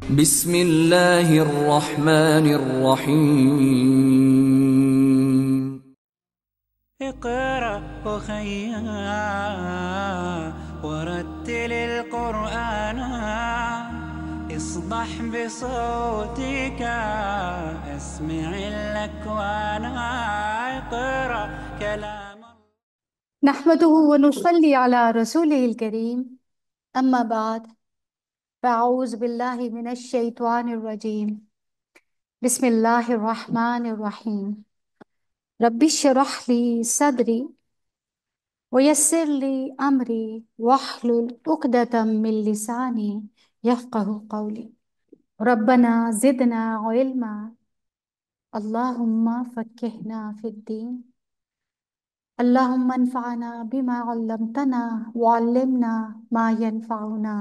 بسم اللہ الرحمن الرحیم. اقرأ أخيا ورتل القرآن اصدح بصوتك اسمع الأكوان اقرأ كلام نحمده ونصلي على رسوله الكريم أما بعد فأعوذ بالله من الشيطان الرجيم بسم الله الرحمن الرحيم رب اشرح لي صدري ويسر لي أمري واحلل عقدة من لساني يفقه قولي ربنا زدنا علما اللهم فقهنا في الدين اللهم انفعنا بما علمتنا وعلمنا ما ينفعنا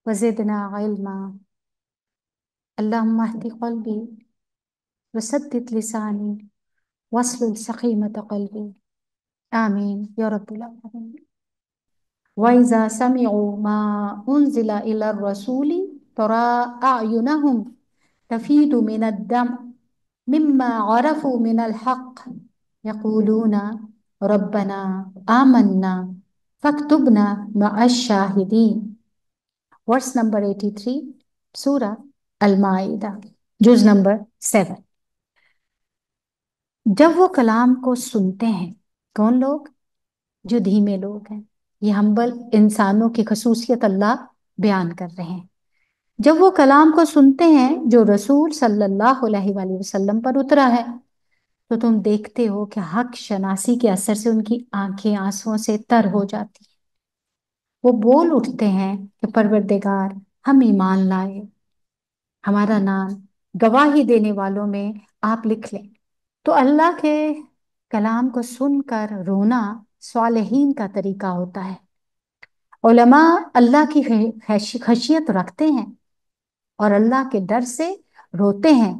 وزدنا علما اللهم اهد قلبي وسدد لساني واسلل سخيمة قلبي آمين يا رب العالمين. وإذا سمعوا ما أنزل إلى الرسول ترى أعينهم تفيض من الدمع مما عرفوا من الحق يقولون ربنا آمنا فاكتبنا مع الشاهدين. Verse number 83, سورہ المائدہ، جز نمبر 7. جب وہ کلام کو سنتے ہیں، کون لوگ؟ جو دھیمے لوگ ہیں. یہ ہمبل انسانوں کی خصوصیت اللہ بیان کر رہے ہیں. جب وہ کلام کو سنتے ہیں جو رسول صلی اللہ علیہ وآلہ وسلم پر اترا ہے، تو تم دیکھتے ہو کہ حق شناسی کے اثر سے ان کی آنکھیں آنسوؤں سے تر ہو جاتی. وہ بول اٹھتے ہیں کہ پروردگار، ہم ایمان لائے، ہمارا نام گواہی دینے والوں میں آپ لکھ لیں. تو اللہ کے کلام کو سن کر رونا صالحین کا طریقہ ہوتا ہے. علماء اللہ کی خشیت رکھتے ہیں اور اللہ کے ڈر سے روتے ہیں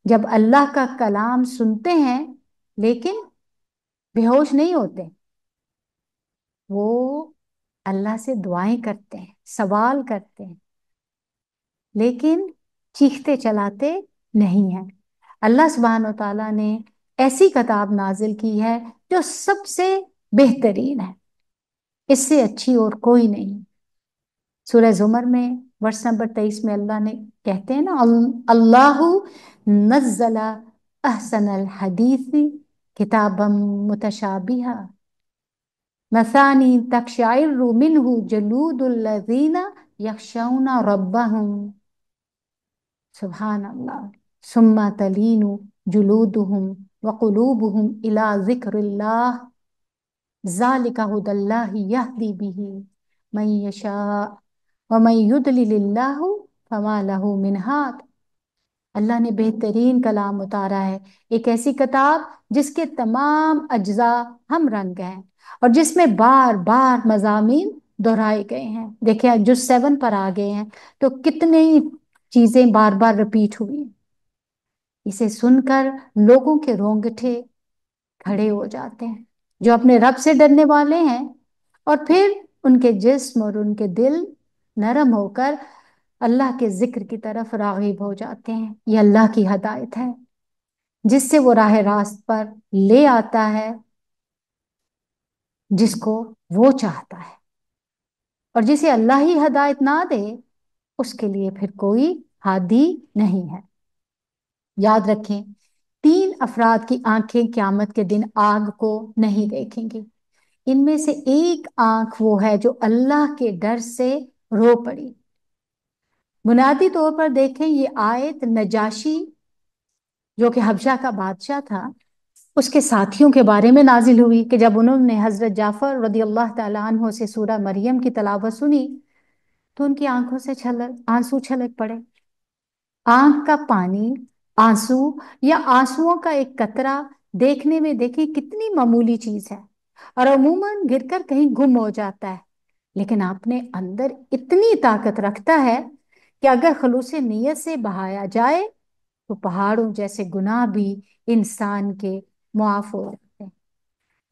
جب اللہ کا کلام سنتے ہیں، لیکن بے ہوش نہیں ہوتے. وہ اللہ سے دعائیں کرتے ہیں، سوال کرتے ہیں، لیکن چیختے چلاتے نہیں ہیں. اللہ سبحانہ و تعالیٰ نے ایسی کتاب نازل کی ہے جو سب سے بہترین ہے، اس سے اچھی اور کوئی نہیں. سورہ زمر میں ورس نمبر 23 میں اللہ نے کہتے ہیں نا، اللہ نزل احسن الحدیث کتابا متشابہا مثانی تقشعر منہ جلود الذین یخشون ربہم سبحان اللہ ثم تلین جلودہم وقلوبہم الی ذکر اللہ ذالک ھدی اللہ یہدی بہ من یشاء ومن یضلل اللہ فما لہ من ہاد. اللہ نے بہترین کلام اتارا ہے، ایک ایسی کتاب جس کے تمام اجزاء ہم رنگ ہیں اور جس میں بار بار مضامین دہرائے گئے ہیں. دیکھیں جو 7 پر آ گئے ہیں تو کتنے چیزیں بار بار رپیٹ ہوئی. اسے سن کر لوگوں کے رونگٹے کھڑے ہو جاتے ہیں جو اپنے رب سے ڈرنے والے ہیں، اور پھر ان کے جسم اور ان کے دل نرم ہو کر اللہ کے ذکر کی طرف راغب ہو جاتے ہیں. یہ اللہ کی ہدایت ہے جس سے وہ راہ راست پر لے آتا ہے جس کو وہ چاہتا ہے، اور جسے اللہ ہی ہدایت نہ دے اس کے لیے پھر کوئی ہادی نہیں ہے. یاد رکھیں، 3 افراد کی آنکھیں قیامت کے دن آگ کو نہیں دیکھیں گی. ان میں سے ایک آنکھ وہ ہے جو اللہ کے ڈر سے رو پڑی. بنیادی طور پر دیکھیں، یہ آیت نجاشی جو کہ حبشہ کا بادشاہ تھا، اس کے ساتھیوں کے بارے میں نازل ہوئی کہ جب انہوں نے حضرت جعفر رضی اللہ تعالیٰ عنہ سے سورہ مریم کی تلاوت سنی تو ان کی آنکھوں سے آنسو چھلک پڑے. آنکھ کا پانی، آنسو یا آنسوؤں کا ایک قطرہ دیکھنے میں دیکھیں کتنی معمولی چیز ہے اور عموماً گر کر کہیں گم ہو جاتا ہے، لیکن اپنے اندر اتنی طاقت رکھتا ہے کہ اگر خلوص نیت سے بہایا جائے تو پہاڑوں جیسے گناہ بھی انسان کے معاف ہو جاتے ہیں.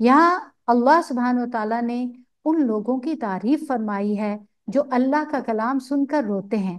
یہاں اللہ سبحانہ و تعالیٰ نے ان لوگوں کی تعریف فرمائی ہے جو اللہ کا کلام سن کر روتے ہیں.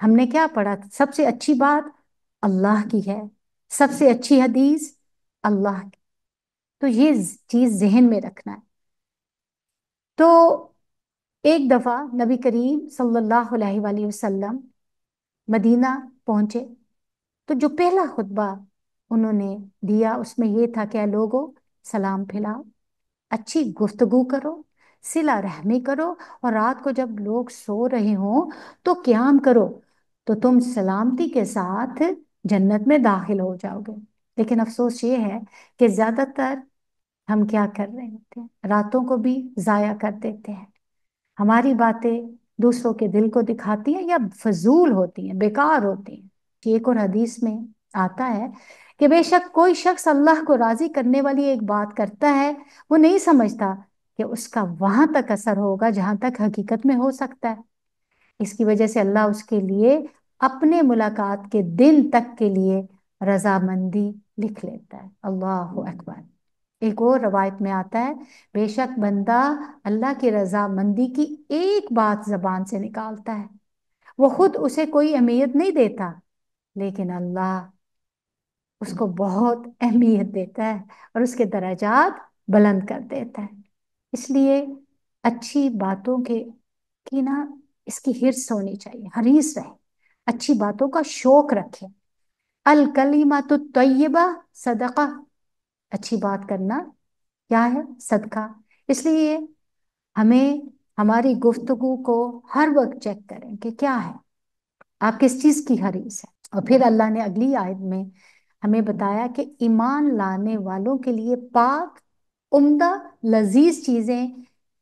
ہم نے کیا پڑھا؟ سب سے اچھی بات اللہ کی ہے، سب سے اچھی حدیث اللہ کی. تو یہ چیز ذہن میں رکھنا ہے. تو ایک دفعہ نبی کریم صلی اللہ علیہ وآلہ وسلم مدینہ پہنچے تو جو پہلا خطبہ انہوں نے دیا اس میں یہ تھا کہ اے لوگو سلام پھیلاؤ، اچھی گفتگو کرو، صلہ رحمی کرو، اور رات کو جب لوگ سو رہے ہوں تو قیام کرو تو تم سلامتی کے ساتھ جنت میں داخل ہو جاؤ گے. لیکن افسوس یہ ہے کہ زیادہ تر ہم کیا کر رہے ہوتے ہیں؟ راتوں کو بھی ضائع کر دیتے ہیں. ہماری باتیں دوسروں کے دل کو دکھاتی ہیں یا فضول ہوتی ہیں، بیکار ہوتی ہیں. ایک اور حدیث میں آتا ہے کہ بے شک کوئی شخص اللہ کو راضی کرنے والی ایک بات کرتا ہے، وہ نہیں سمجھتا کہ اس کا وہاں تک اثر ہوگا جہاں تک حقیقت میں ہو سکتا ہے. اس کی وجہ سے اللہ اس کے لیے اپنے ملاقات کے دن تک کے لیے رضامندی لکھ لیتا ہے. اللہ اکبر. ایک اور روایت میں آتا ہے بے شک بندہ اللہ کی رضامندی کی ایک بات زبان سے نکالتا ہے، وہ خود اسے کوئی اہمیت نہیں دیتا، لیکن اللہ اس کو بہت اہمیت دیتا ہے اور اس کے درجات بلند کر دیتا ہے. اس لیے اچھی باتوں کی نا اس کی حرص ہونی چاہیے، حریص رہے، اچھی باتوں کا شوق رکھے. الکلمۃ الطیبہ صدقہ، اچھی بات کرنا کیا ہے؟ صدقہ. اس لیے ہمیں ہماری گفتگو کو ہر وقت چیک کریں کہ کیا ہے، آپ کس چیز کی حریص ہے. اور پھر اللہ نے اگلی آیت میں ہمیں بتایا کہ ایمان لانے والوں کے لیے پاک، عمدہ، لذیذ چیزیں،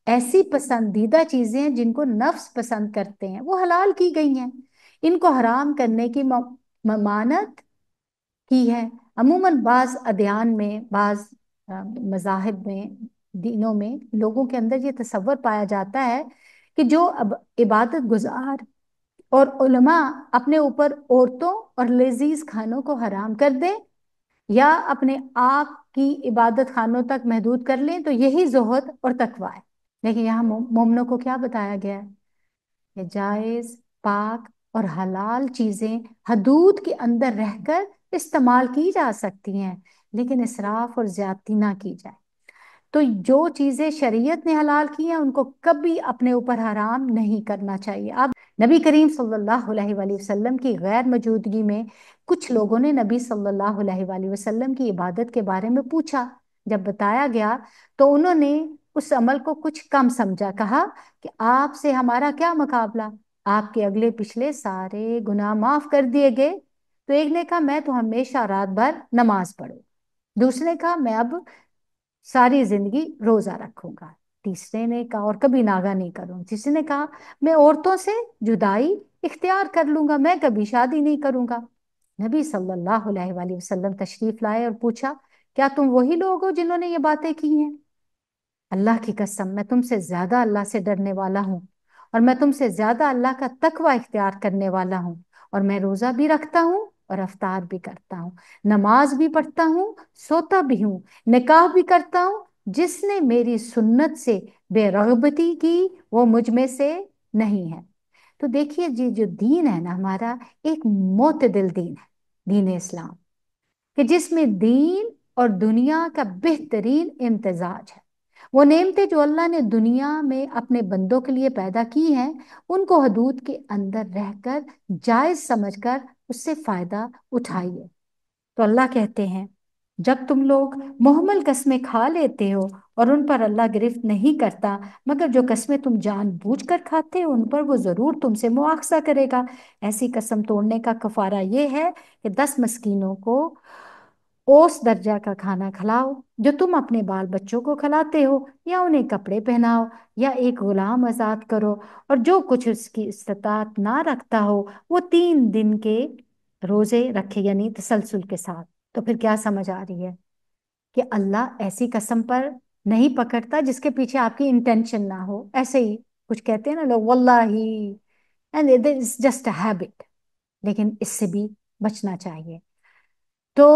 ایسی پسندیدہ چیزیں جن کو نفس پسند کرتے ہیں وہ حلال کی گئی ہیں. ان کو حرام کرنے کی ممانعت کی ہے. عموماً بعض ادیان میں، بعض مذاہب میں، دینوں میں لوگوں کے اندر یہ تصور پایا جاتا ہے کہ جو اب عبادت گزار اور علماء اپنے اوپر عورتوں اور لذیذ کھانوں کو حرام کر دیں یا اپنے آپ کی عبادت خانوں تک محدود کر لیں تو یہی زہد اور تقوی ہے. لیکن یہاں مومنوں کو کیا بتایا گیا ہے کہ جائز، پاک اور حلال چیزیں حدود کے اندر رہ کر استعمال کی جا سکتی ہیں، لیکن اسراف اور زیادتی نہ کی جائے. تو جو چیزیں شریعت نے حلال کی ہیں ان کو کبھی اپنے اوپر حرام نہیں کرنا چاہیے. اب نبی کریم صلی اللہ علیہ وآلہ وسلم کی غیر موجودگی میں کچھ لوگوں نے نبی صلی اللہ علیہ وآلہ وسلم کی عبادت کے بارے میں پوچھا. جب بتایا گیا تو انہوں نے اس عمل کو کچھ کم سمجھا، کہا کہ آپ سے ہمارا کیا مقابلہ، آپ کے اگلے پچھلے سارے گناہ معاف کر دیے گئے. تو ایک نے کہا میں تو ہمیشہ رات بھر نماز پڑھوں، دوسرے نے کہا میں اب ساری زندگی روزہ رکھوں گا، تیسرے نے کہا اور کبھی ناغہ نہیں کروں، تیسرے نے کہا میں عورتوں سے جدائی اختیار کر لوں گا، میں کبھی شادی نہیں کروں گا. نبی صلی اللہ علیہ وآلہ وسلم تشریف لائے اور پوچھا کیا تم وہی لوگ ہو جنہوں نے یہ باتیں کی ہیں؟ اللہ کی قسم میں تم سے زیادہ اللہ سے ڈرنے والا ہوں اور میں تم سے زیادہ اللہ کا تقوی اختیار کرنے والا ہوں، اور میں روزہ بھی رکھتا ہوں اور افطار بھی کرتا ہوں، نماز بھی پڑھتا ہوں، سوتا بھی ہوں، نکاح بھی کرتا ہوں. جس نے میری سنت سے بے رغبتی کی وہ مجھ میں سے نہیں ہے. تو دیکھیے جی جو دین ہے نا ہمارا ایک معتدل دین ہے، دین اسلام، کہ جس میں دین اور دنیا کا بہترین امتزاج ہے. وہ نعمتیں جو اللہ نے دنیا میں اپنے بندوں کے لیے پیدا کی ہیں ان کو حدود کے اندر رہ کر جائز سمجھ کر اس سے فائدہ اٹھائیے. تو اللہ کہتے ہیں جب تم لوگ محمل قسمیں کھا لیتے ہو اور ان پر اللہ گرفت نہیں کرتا، مگر جو قسمیں تم جان بوجھ کر کھاتے ہو ان پر وہ ضرور تم سے مواخذہ کرے گا. ایسی قسم توڑنے کا کفارہ یہ ہے کہ 10 مسکینوں کو اوس درجہ کا کھانا کھلاؤ جو تم اپنے بال بچوں کو کھلاتے ہو، یا انہیں کپڑے پہناؤ، یا ایک غلام آزاد کرو، اور جو کچھ اس کی استطاعت نہ رکھتا ہو وہ 3 دن کے روزے رکھے، یعنی تسلسل کے ساتھ. تو پھر کیا سمجھ آ رہی ہے کہ اللہ ایسی قسم پر نہیں پکڑتا جس کے پیچھے آپ کی انٹینشن نہ ہو. ایسے ہی کچھ کہتے ہیں نا لوگ واللہ and it is just a habit، لیکن اس سے بھی بچنا چاہیے. تو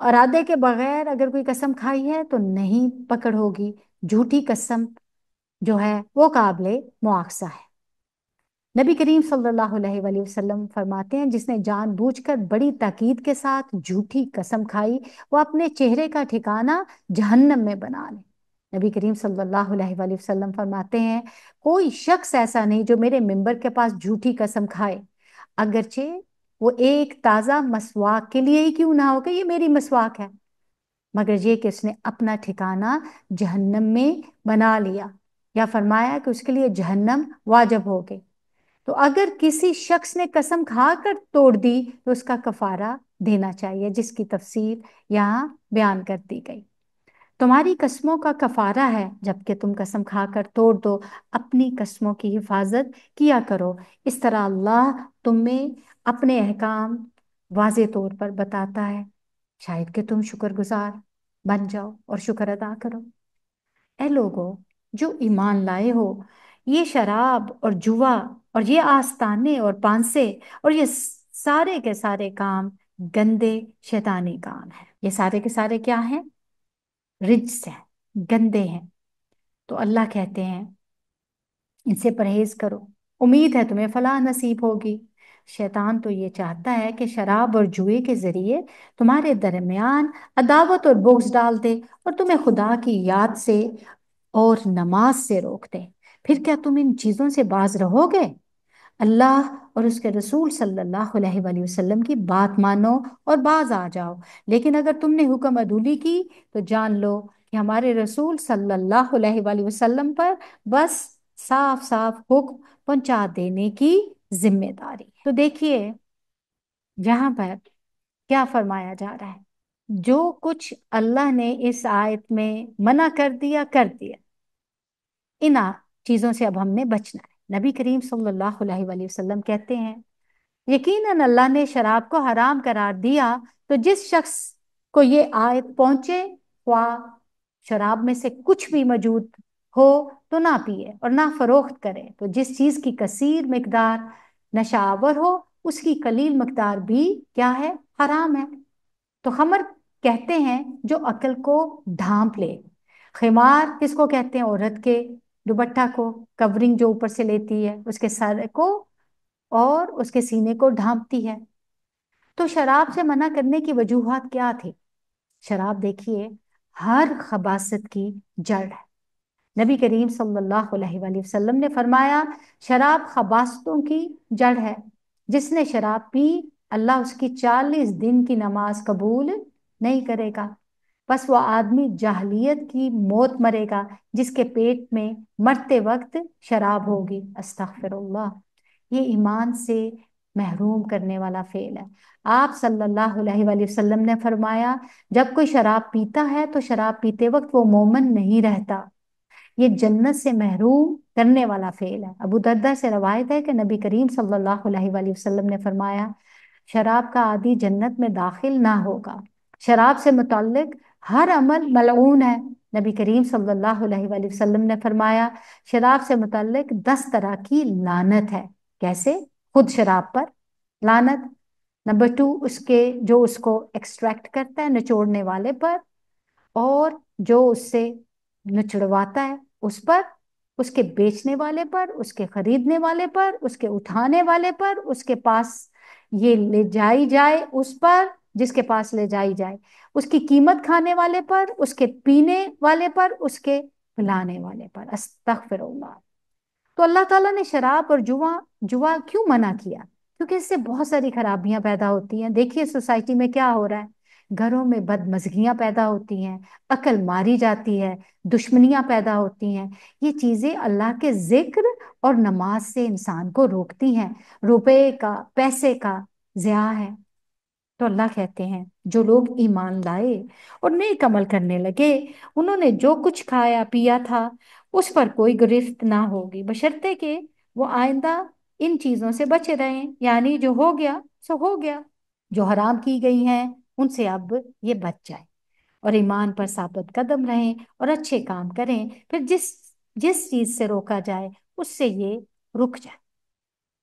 ارادے کے بغیر اگر کوئی قسم کھائی ہے تو نہیں پکڑ ہوگی. جھوٹی قسم جو ہے وہ قابل مواخذہ ہے. نبی کریم صلی اللہ علیہ وآلہ وسلم فرماتے ہیں جس نے جان بوجھ کر بڑی تاکید کے ساتھ جھوٹی قسم کھائی وہ اپنے چہرے کا ٹھکانہ جہنم میں بنا لے۔ نبی کریم صلی اللہ علیہ وآلہ وسلم فرماتے ہیں کوئی شخص ایسا نہیں جو میرے منبر کے پاس جھوٹی قسم کھائے، اگرچہ وہ ایک تازہ مسواک کے لیے ہی کیوں نہ ہو کہ یہ میری مسواک ہے، مگر یہ کہ اس نے اپنا ٹھکانہ جہنم میں بنا لیا، یا فرمایا کہ اس کے لیے جہنم واجب ہو گئی۔ تو اگر کسی شخص نے قسم کھا کر توڑ دی تو اس کا کفارہ دینا چاہیے، جس کی تفصیل یہاں بیان کر دی گئی۔ تمہاری قسموں کا کفارہ ہے جبکہ تم قسم کھا کر توڑ دو، اپنی قسموں کی حفاظت کیا کرو، اس طرح اللہ تمہیں اپنے احکام واضح طور پر بتاتا ہے، شاید کہ تم شکر گزار بن جاؤ اور شکر ادا کرو۔ اے لوگو جو ایمان لائے ہو، یہ شراب اور جوا اور یہ آستانے اور پانسے اور یہ سارے کے سارے کام گندے شیطانی کام ہیں۔ یہ سارے کے سارے کیا ہیں؟ رجس ہیں، گندے ہیں۔ تو اللہ کہتے ہیں ان سے پرہیز کرو، امید ہے تمہیں فلاح نصیب ہوگی۔ شیطان تو یہ چاہتا ہے کہ شراب اور جوئے کے ذریعے تمہارے درمیان عداوت اور بغض ڈال دے اور تمہیں خدا کی یاد سے اور نماز سے روک دے۔ پھر کیا تم ان چیزوں سے باز رہو گے؟ اللہ اور اس کے رسول صلی اللہ علیہ وآلہ وسلم کی بات مانو اور باز آ جاؤ، لیکن اگر تم نے حکم عدولی کی تو جان لو کہ ہمارے رسول صلی اللہ علیہ وآلہ وسلم پر بس صاف صاف حکم پہنچا دینے کی ذمہ داری۔ تو دیکھیے یہاں پر کیا فرمایا جا رہا ہے، جو کچھ اللہ نے اس آیت میں منع کر دیا ان چیزوں سے اب ہم نے بچنا ہے۔ نبی کریم صلی اللہ علیہ وآلہ وسلم کہتے ہیں یقیناً اللہ نے شراب کو حرام قرار دیا، تو جس شخص کو یہ آیت پہنچے خواہ شراب میں سے کچھ بھی موجود ہو تو نہ پیے اور نہ فروخت کرے، تو جس چیز کی کثیر مقدار نشہ ہو اس کی قلیل مقدار بھی کیا ہے؟ حرام ہے۔ تو خمر کہتے ہیں جو عقل کو ڈھانپ لے، خمار کس کو کہتے ہیں؟ عورت کے دوپٹہ کو، کورنگ جو اوپر سے لیتی ہے اس کے سر کو اور اس کے سینے کو ڈھانپتی ہے۔ تو شراب سے منع کرنے کی وجوہات کیا تھی؟ شراب دیکھیے ہر خباثت کی جڑ ہے۔ نبی کریم صلی اللہ علیہ وآلہ وسلم نے فرمایا شراب خباثتوں کی جڑ ہے، جس نے شراب پی اللہ اس کی 40 دن کی نماز قبول نہیں کرے گا، بس وہ آدمی جاہلیت کی موت مرے گا جس کے پیٹ میں مرتے وقت شراب ہوگی۔ استغفر اللہ، یہ ایمان سے محروم کرنے والا فعل ہے۔ آپ صلی اللہ علیہ وآلہ وسلم نے فرمایا جب کوئی شراب پیتا ہے تو شراب پیتے وقت وہ مومن نہیں رہتا، یہ جنت سے محروم کرنے والا فعل ہے۔ ابو دردہ سے روایت ہے کہ نبی کریم صلی اللہ علیہ وآلہ وسلم نے فرمایا شراب کا عادی جنت میں داخل نہ ہوگا۔ شراب سے متعلق ہر عمل ملعون ہے۔ نبی کریم صلی اللہ علیہ وآلہ وسلم نے فرمایا شراب سے متعلق 10 طرح کی لعنت ہے۔ کیسے؟ خود شراب پر لعنت، نمبر 2 اس کے جو اس کو ایکسٹریکٹ کرتا ہے نچوڑنے والے پر، اور جو اس سے نچڑواتا ہے اس پر، اس کے بیچنے والے پر، اس کے خریدنے والے پر، اس کے اٹھانے والے پر، اس کے پاس یہ لے جائی جائے اس پر جس کے پاس لے جائی جائے، اس کی قیمت کھانے والے پر، اس کے پینے والے پر، اس کے پلانے والے پر۔ استغفر اللہ۔ تو اللہ تعالیٰ نے شراب اور جوا کیوں منع کیا؟ کیونکہ اس سے بہت ساری خرابیاں پیدا ہوتی ہیں۔ دیکھیے سوسائٹی میں کیا ہو رہا ہے، گھروں میں بدمزگیاں پیدا ہوتی ہیں، عقل ماری جاتی ہے، دشمنیاں پیدا ہوتی ہیں۔ یہ چیزیں اللہ کے ذکر اور نماز سے انسان کو روکتی ہیں، روپے کا پیسے کا ضیاع ہے۔ تو اللہ کہتے ہیں جو لوگ ایمان لائے اور نیک عمل کرنے لگے انہوں نے جو کچھ کھایا پیا تھا اس پر کوئی گرفت نہ ہوگی، بشرطے کہ وہ آئندہ ان چیزوں سے بچے رہیں، یعنی جو ہو گیا سو ہو گیا، جو حرام کی گئی ہیں ان سے اب یہ بچ جائے اور ایمان پر ثابت قدم رہیں اور اچھے کام کریں، پھر جس چیز سے روکا جائے اس سے یہ رک جائے،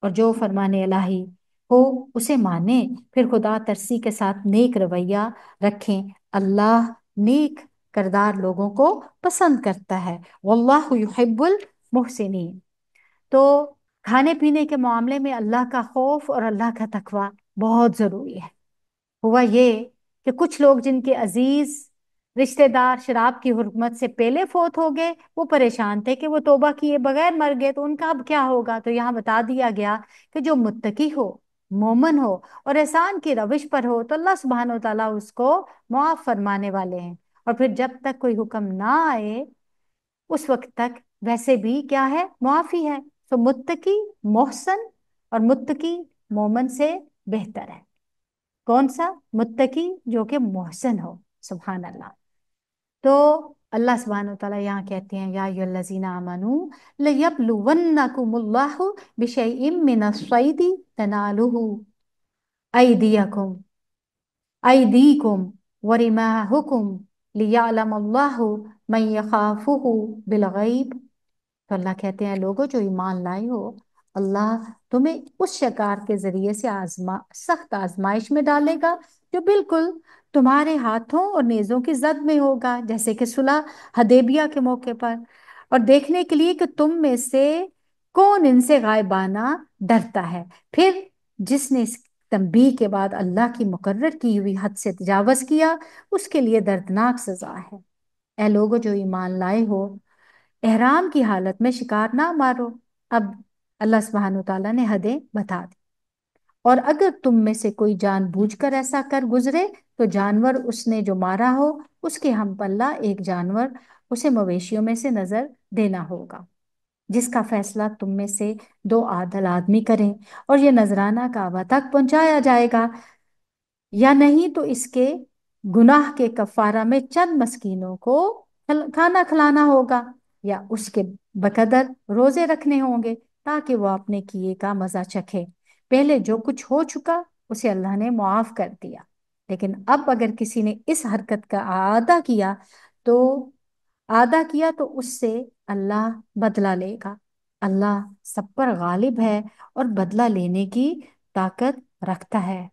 اور جو فرمان الہی ہو اسے مانیں، پھر خدا ترسی کے ساتھ نیک رویہ رکھیں۔ اللہ نیک کردار لوگوں کو پسند کرتا ہے، واللہ یحب المحسنین۔ تو کھانے پینے کے معاملے میں اللہ کا خوف اور اللہ کا تقوی بہت ضروری ہے۔ ہوا یہ کہ کچھ لوگ جن کے عزیز رشتہ دار شراب کی حرمت سے پہلے فوت ہو گئے، وہ پریشان تھے کہ وہ توبہ کیے بغیر مر گئے تو ان کا اب کیا ہوگا۔ تو یہاں بتا دیا گیا کہ جو متقی ہو، مومن ہو اور احسان کی روش پر ہو تو اللہ سبحانہ و تعالیٰ اس کو معاف فرمانے والے ہیں، اور پھر جب تک کوئی حکم نہ آئے اس وقت تک ویسے بھی کیا ہے، معافی ہے۔ تو متقی محسن اور متقی مومن سے بہتر ہے۔ کون سا؟ متقی جو کہ محسن ہو، سبحان اللہ۔ تو اللہ سبحانہ وتعالیٰ یہاں کہتے ہیں یا ایھا الذین آمنوا لیبلونکم اللہ بشیء من الصید تنالہ ایدیکم ورماحکم لیعلم اللہ من یخافہ بالغیب۔ تو اللہ کہتے ہیں لوگوں جو ایمان لائے ہو، اللہ تمہیں اس شکار کے ذریعے سے سخت آزمائش میں ڈالے گا جو بالکل تمہارے ہاتھوں اور نیزوں کی زد میں ہوگا، جیسے کہ صلح حدیبیہ کے موقع پر، اور دیکھنے کے لیے کہ تم میں سے کون ان سے غائبانہ ڈرتا ہے۔ پھر جس نے اس تنبیہ کے بعد اللہ کی مقرر کی ہوئی حد سے تجاوز کیا، اس کے لیے دردناک سزا ہے۔ اے لوگوں جو ایمان لائے ہو، احرام کی حالت میں شکار نہ مارو۔ اب اللہ سبحانہ وتعالیٰ نے حدیں بتا دی، اور اگر تم میں سے کوئی جان بوجھ کر ایسا کر گزرے تو جانور اس نے جو مارا ہو اس کے ہم پلہ ایک جانور اسے مویشیوں میں سے نظر دینا ہوگا، جس کا فیصلہ تم میں سے دو عادل آدمی کریں، اور یہ نذرانہ کعبہ تک پہنچایا جائے گا، یا نہیں تو اس کے گناہ کے کفارہ میں چند مسکینوں کو کھانا کھلانا ہوگا، یا اس کے بقدر روزے رکھنے ہوں گے تاکہ وہ اپنے کیے کا مزہ چکھے۔ پہلے جو کچھ ہو چکا اسے اللہ نے معاف کر دیا، لیکن اب اگر کسی نے اس حرکت کا تو اس سے اللہ بدلہ لے گا۔ اللہ سب پر غالب ہے اور بدلہ لینے کی طاقت رکھتا ہے،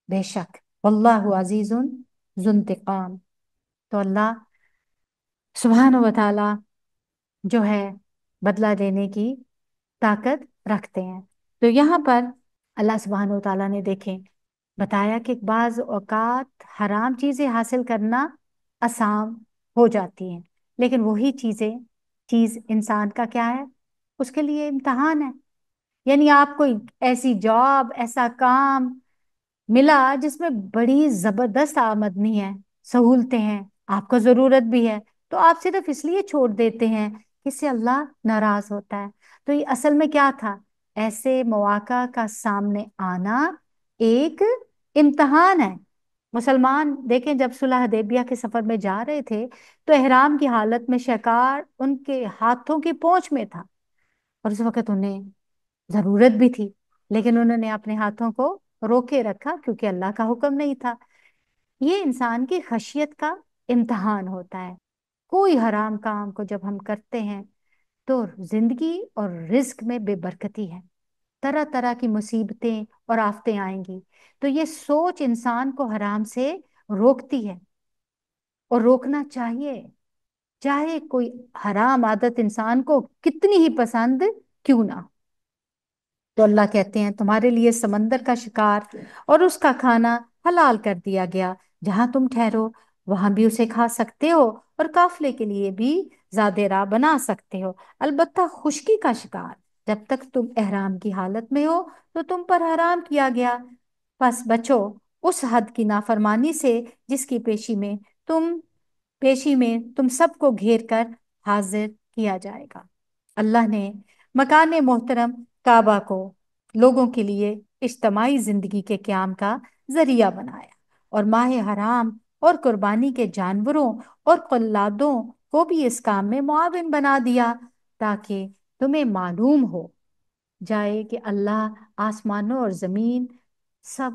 بے شک واللہ عزیز ذو انتقام۔ تو اللہ سبحانہ و تعالی جو ہے بدلہ لینے کی طاقت رکھتے ہیں۔ تو یہاں پر اللہ سبحانہ و تعالیٰ نے دیکھیں بتایا کہ بعض اوقات حرام چیزیں حاصل کرنا آسان ہو جاتی ہیں، لیکن وہی چیز انسان کا کیا ہے، اس کے لیے امتحان ہے۔ یعنی آپ کو ایسی جاب، ایسا کام ملا جس میں بڑی زبردست آمدنی ہے، سہولتیں ہیں، آپ کو ضرورت بھی ہے، تو آپ صرف اس لیے چھوڑ دیتے ہیں کہ اس سے اللہ ناراض ہوتا ہے۔ تو یہ اصل میں کیا تھا؟ ایسے مواقع کا سامنے آنا ایک امتحان ہے۔ مسلمان دیکھیں جب صلح حدیبیہ کے سفر میں جا رہے تھے تو احرام کی حالت میں شکار ان کے ہاتھوں کی پونچھ میں تھا، اور اس وقت انہیں ضرورت بھی تھی، لیکن انہوں نے اپنے ہاتھوں کو روکے رکھا کیونکہ اللہ کا حکم نہیں تھا۔ یہ انسان کی خشیت کا امتحان ہوتا ہے۔ کوئی حرام کام کو جب ہم کرتے ہیں تو زندگی اور رزق میں بے برکتی ہے، طرح طرح کی مصیبتیں اور آفتیں آئیں گی، تو یہ سوچ انسان کو حرام سے روکتی ہے، اور روکنا چاہیے، چاہے کوئی حرام عادت انسان کو کتنی ہی پسند کیوں نہ۔ تو اللہ کہتے ہیں تمہارے لیے سمندر کا شکار اور اس کا کھانا حلال کر دیا گیا، جہاں تم ٹھہرو وہاں بھی اسے کھا سکتے ہو، اور قافلے کے لیے بھی زاد راہ بنا سکتے ہو، البتہ خشکی کا شکار جب تک تم احرام کی حالت میں ہو تو تم پر حرام کیا گیا، پس بچو اس حد کی نافرمانی سے جس کی پیشی میں تم سب کو گھیر کر حاضر کیا جائے گا۔ اللہ نے مکان محترم کعبہ کو لوگوں کے لیے اجتماعی زندگی کے قیام کا ذریعہ بنایا، اور ماہ حرام اور قربانی کے جانوروں اور قلادوں کو بھی اس کام میں معاون بنا دیا، تاکہ تمہیں معلوم ہو جائے کہ اللہ آسمانوں اور زمین سب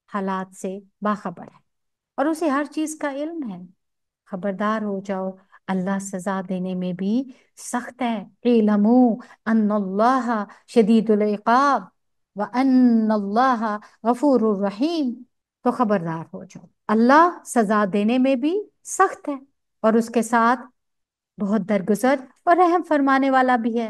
حالات سے باخبر ہے، اور اسے ہر چیز کا علم ہے۔ خبردار ہو جاؤ، اللہ سزا دینے میں بھی سخت ہے۔ اعلموا ان اللہ شدید العقاب وان اللہ غفور الرحیم۔ تو خبردار ہو جاؤ، اللہ سزا دینے میں بھی سخت ہے اور اس کے ساتھ بہت درگزر اور رحم فرمانے والا بھی ہے۔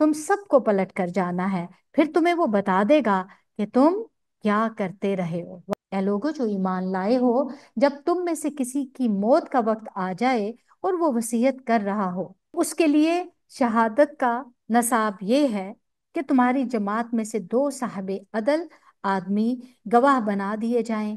تم سب کو پلٹ کر جانا ہے، پھر تمہیں وہ بتا دے گا کہ تم کیا کرتے رہے ہو۔ اے لوگو جو ایمان لائے ہو، جب تم میں سے کسی کی موت کا وقت آ جائے اور وہ وصیت کر رہا ہو، اس کے لیے شہادت کا نصاب یہ ہے کہ تمہاری جماعت میں سے 2 صاحب عدل آدمی گواہ بنا دیے جائیں،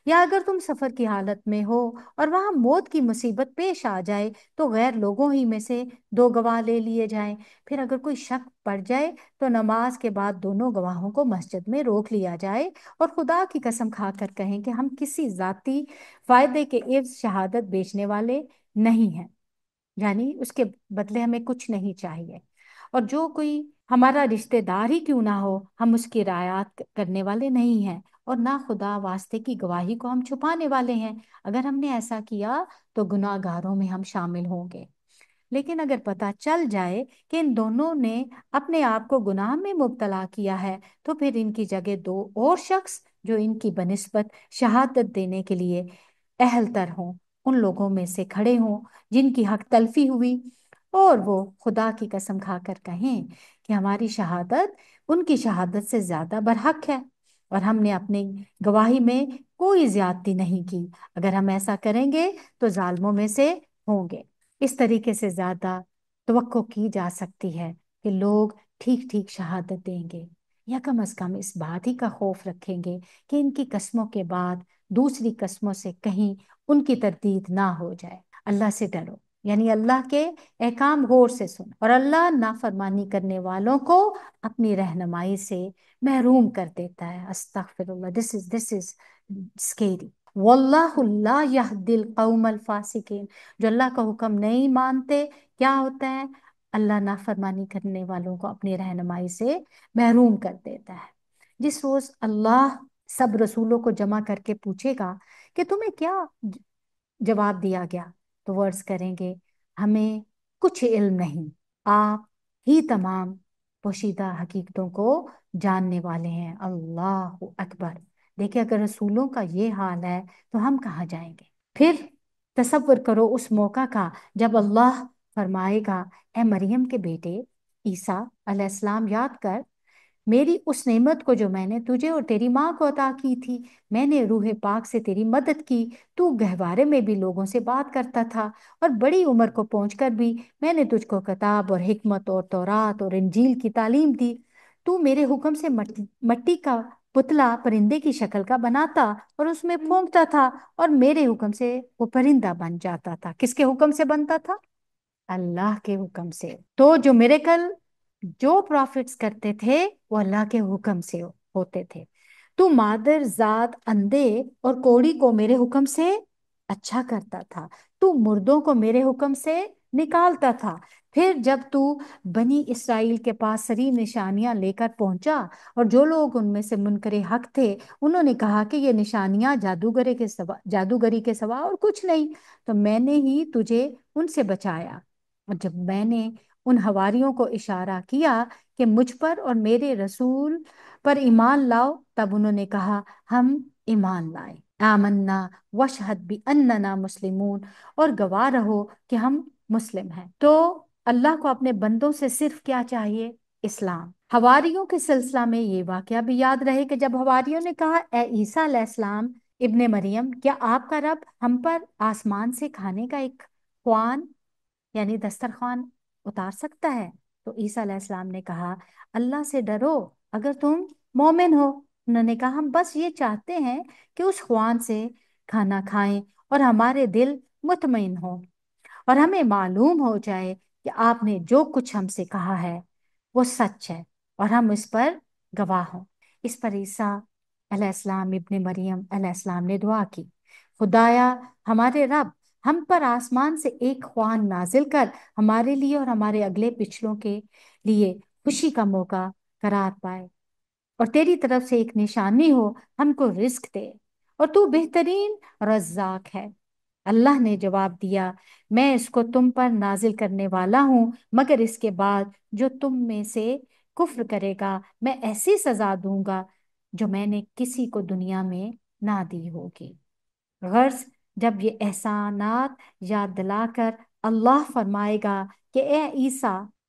یا اگر تم سفر کی حالت میں ہو اور وہاں موت کی مصیبت پیش آ جائے تو غیر لوگوں ہی میں سے 2 گواہ لے لیے جائیں۔ پھر اگر کوئی شک پڑ جائے تو نماز کے بعد دونوں گواہوں کو مسجد میں روک لیا جائے اور خدا کی قسم کھا کر کہیں کہ ہم کسی ذاتی فائدے کے عوض شہادت بیچنے والے نہیں ہیں، یعنی اس کے بدلے ہمیں کچھ نہیں چاہیے، اور جو کوئی ہمارا رشتہ دار ہی کیوں نہ ہو ہم اس کی رعایت کرنے والے نہیں ہیں، اور نہ خدا واسطے کی گواہی کو ہم چھپانے والے ہیں۔ اگر ہم نے ایسا کیا تو گناہ گاروں میں ہم شامل ہوں گے۔ لیکن اگر پتہ چل جائے کہ ان دونوں نے اپنے آپ کو گناہ میں مبتلا کیا ہے تو پھر ان کی جگہ 2 اور شخص جو ان کی بنسبت شہادت دینے کے لیے اہل تر ہوں، ان لوگوں میں سے کھڑے ہوں جن کی حق تلفی ہوئی، اور وہ خدا کی قسم کھا کر کہیں کہ ہماری شہادت ان کی شہادت سے زیادہ برحق ہے اور ہم نے اپنی گواہی میں کوئی زیادتی نہیں کی۔ اگر ہم ایسا کریں گے تو ظالموں میں سے ہوں گے۔ اس طریقے سے زیادہ توقع کی جا سکتی ہے کہ لوگ ٹھیک ٹھیک شہادت دیں گے، یا کم از کم اس بات ہی کا خوف رکھیں گے کہ ان کی قسموں کے بعد دوسری قسموں سے کہیں ان کی تردید نہ ہو جائے۔ اللہ سے ڈرو، یعنی اللہ کے احکام غور سے سنو، اور اللہ نافرمانی کرنے والوں کو اپنی رہنمائی سے محروم کر دیتا ہے۔ استغفر اللہ، this is scary۔ واللہ لا یہدی القوم الفاسقین، جو اللہ کا حکم نہیں مانتے کیا ہوتا ہے؟ اللہ نافرمانی کرنے والوں کو اپنی رہنمائی سے محروم کر دیتا ہے۔ جس روز اللہ سب رسولوں کو جمع کر کے پوچھے گا کہ تمہیں کیا جواب دیا گیا، تو وہ عرض کریں گے ہمیں کچھ علم نہیں، آپ ہی تمام پوشیدہ حقیقتوں کو جاننے والے ہیں۔ اللہ اکبر۔ دیکھیں اگر رسولوں کا یہ حال ہے تو ہم کہاں جائیں گے؟ پھر تصور کرو اس موقع کا جب اللہ فرمائے گا اے مریم کے بیٹے عیسیٰ علیہ السلام، یاد کر میری اس نعمت کو جو میں نے تجھے اور تیری ماں کو عطا کی تھی۔ میں نے روح پاک سے تیری مدد کی، تو گہوارے میں بھی لوگوں سے بات کرتا تھا، اور بڑی عمر کو پہنچ کر بھی میں نے تجھ کو کتاب اور حکمت اور تورات اور انجیل کی تعلیم دی۔ تو میرے حکم سے مٹی کا پتلا پرندے کی شکل کا بناتا اور اس میں پھونکتا تھا، اور میرے حکم سے وہ پرندہ بن جاتا تھا۔ کس کے حکم سے بنتا تھا؟ اللہ کے حکم سے۔ تو جو میریکل جو پروفٹس کرتے تھے وہ اللہ کے حکم سے ہوتے تھے۔ تو مادر ذات اندھے اور کوڑی کو میرے حکم سے اچھا کرتا تھا، تو مردوں کو میرے حکم سے نکالتا تھا۔ پھر جب تو بنی اسرائیل کے پاس سری نشانیاں لے کر پہنچا اور جو لوگ ان میں سے منکر حق تھے انہوں نے کہا کہ یہ نشانیاں جادوگری کے سوا اور کچھ نہیں، تو میں نے ہی تجھے ان سے بچایا۔ اور جب میں نے ان حواریوں کو اشارہ کیا کہ مجھ پر اور میرے رسول پر ایمان لاؤ، تب انہوں نے کہا ہم ایمان لائے۔ آمنا واشہد باننا مسلمون، اور گواہ رہو کہ ہم مسلم ہیں۔ تو اللہ کو اپنے بندوں سے صرف کیا چاہیے؟ اسلام۔ حواریوں کے سلسلہ میں یہ واقعہ بھی یاد رہے کہ جب حواریوں نے کہا اے عیسیٰ علیہ السلام ابن مریم، کیا آپ کا رب ہم پر آسمان سے کھانے کا ایک خوان یعنی دسترخوان اتار سکتا ہے؟ تو عیسیٰ علیہ السلام نے کہا اللہ سے ڈرو اگر تم مومن ہو۔ انہوں نے کہا ہم بس یہ چاہتے ہیں کہ اس خوان سے کھانا کھائیں اور ہمارے دل مطمئن ہوں، اور ہمیں معلوم ہو جائے کہ آپ نے جو کچھ ہم سے کہا ہے وہ سچ ہے، اور ہم اس پر گواہ ہوں۔ اس پر عیسیٰ علیہ السلام ابن مریم علیہ السلام نے دعا کی، خدایا ہمارے رب، ہم پر آسمان سے ایک خوان نازل کر ہمارے لیے اور ہمارے اگلے پچھلوں کے لیے خوشی کا موقع قرار پائے، اور تیری طرف سے ایک نشانی ہو، ہم کو رزق دے، اور تو بہترین رزاق ہے۔ اللہ نے جواب دیا میں اس کو تم پر نازل کرنے والا ہوں، مگر اس کے بعد جو تم میں سے کفر کرے گا میں ایسی سزا دوں گا جو میں نے کسی کو دنیا میں نہ دی ہوگی۔ غرض جب یہ احسانات یاد دلا کر اللہ فرمائے گا کہ اے عیسیٰ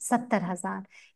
70,000।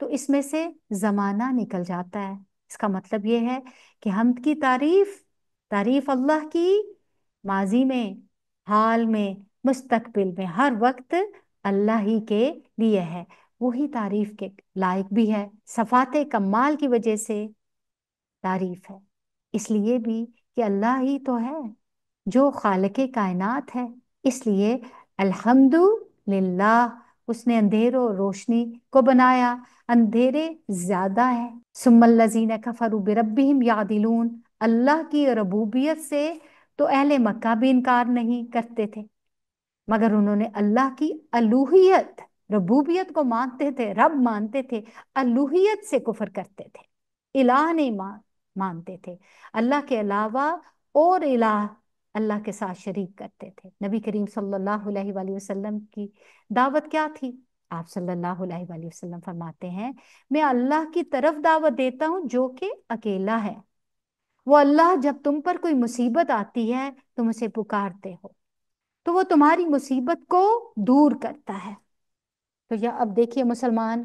تو اس میں سے زمانہ نکل جاتا ہے۔ اس کا مطلب یہ ہے کہ حمد کی تعریف اللہ کی ماضی میں، حال میں، مستقبل میں، ہر وقت اللہ ہی کے لیے ہے، وہی تعریف کے لائق بھی ہے۔ صفات کمال کی وجہ سے تعریف ہے، اس لیے بھی کہ اللہ ہی تو ہے جو خالق کائنات ہے، اس لیے الحمد للہ اس نے اندھیروں اور روشنی کو بنایا، اندھیرے زیادہ ہے۔ ثم الذین کفروا بربہم یعدلون، اللہ کی ربوبیت سے تو اہل مکہ بھی انکار نہیں کرتے تھے، مگر انہوں نے اللہ کی الوہیت، ربوبیت کو مانتے تھے، رب مانتے تھے، الوہیت سے کفر کرتے تھے، الہ نہیں مانتے تھے، اللہ کے علاوہ اور الہ اللہ کے ساتھ شریک کرتے تھے۔ نبی کریم صلی اللہ علیہ وآلہ وسلم کی دعوت کیا تھی؟ آپ صلی اللہ علیہ وآلہ وسلم فرماتے ہیں میں اللہ کی طرف دعوت دیتا ہوں جو کہ اکیلا ہے، وہ اللہ جب تم پر کوئی مصیبت آتی ہے تم اسے پکارتے ہو تو وہ تمہاری مصیبت کو دور کرتا ہے۔ تو یا اب دیکھیے مسلمان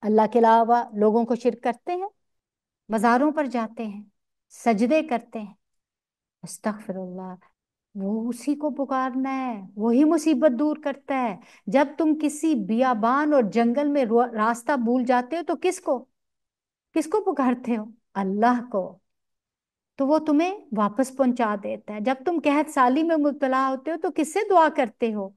اللہ کے علاوہ لوگوں کو شرک کرتے ہیں، مزاروں پر جاتے ہیں، سجدے کرتے ہیں، استغفر اللہ، وہ اسی کو پکارنا ہے، وہی مصیبت دور کرتا ہے۔ جب تم کسی بیابان اور جنگل میں راستہ بھول جاتے ہو تو کس کو پکارتے ہو؟ اللہ کو، تو وہ تمہیں واپس پہنچا دیتا ہے۔ جب تم قحط سالی میں مبتلا ہوتے ہو تو کس سے دعا کرتے ہو؟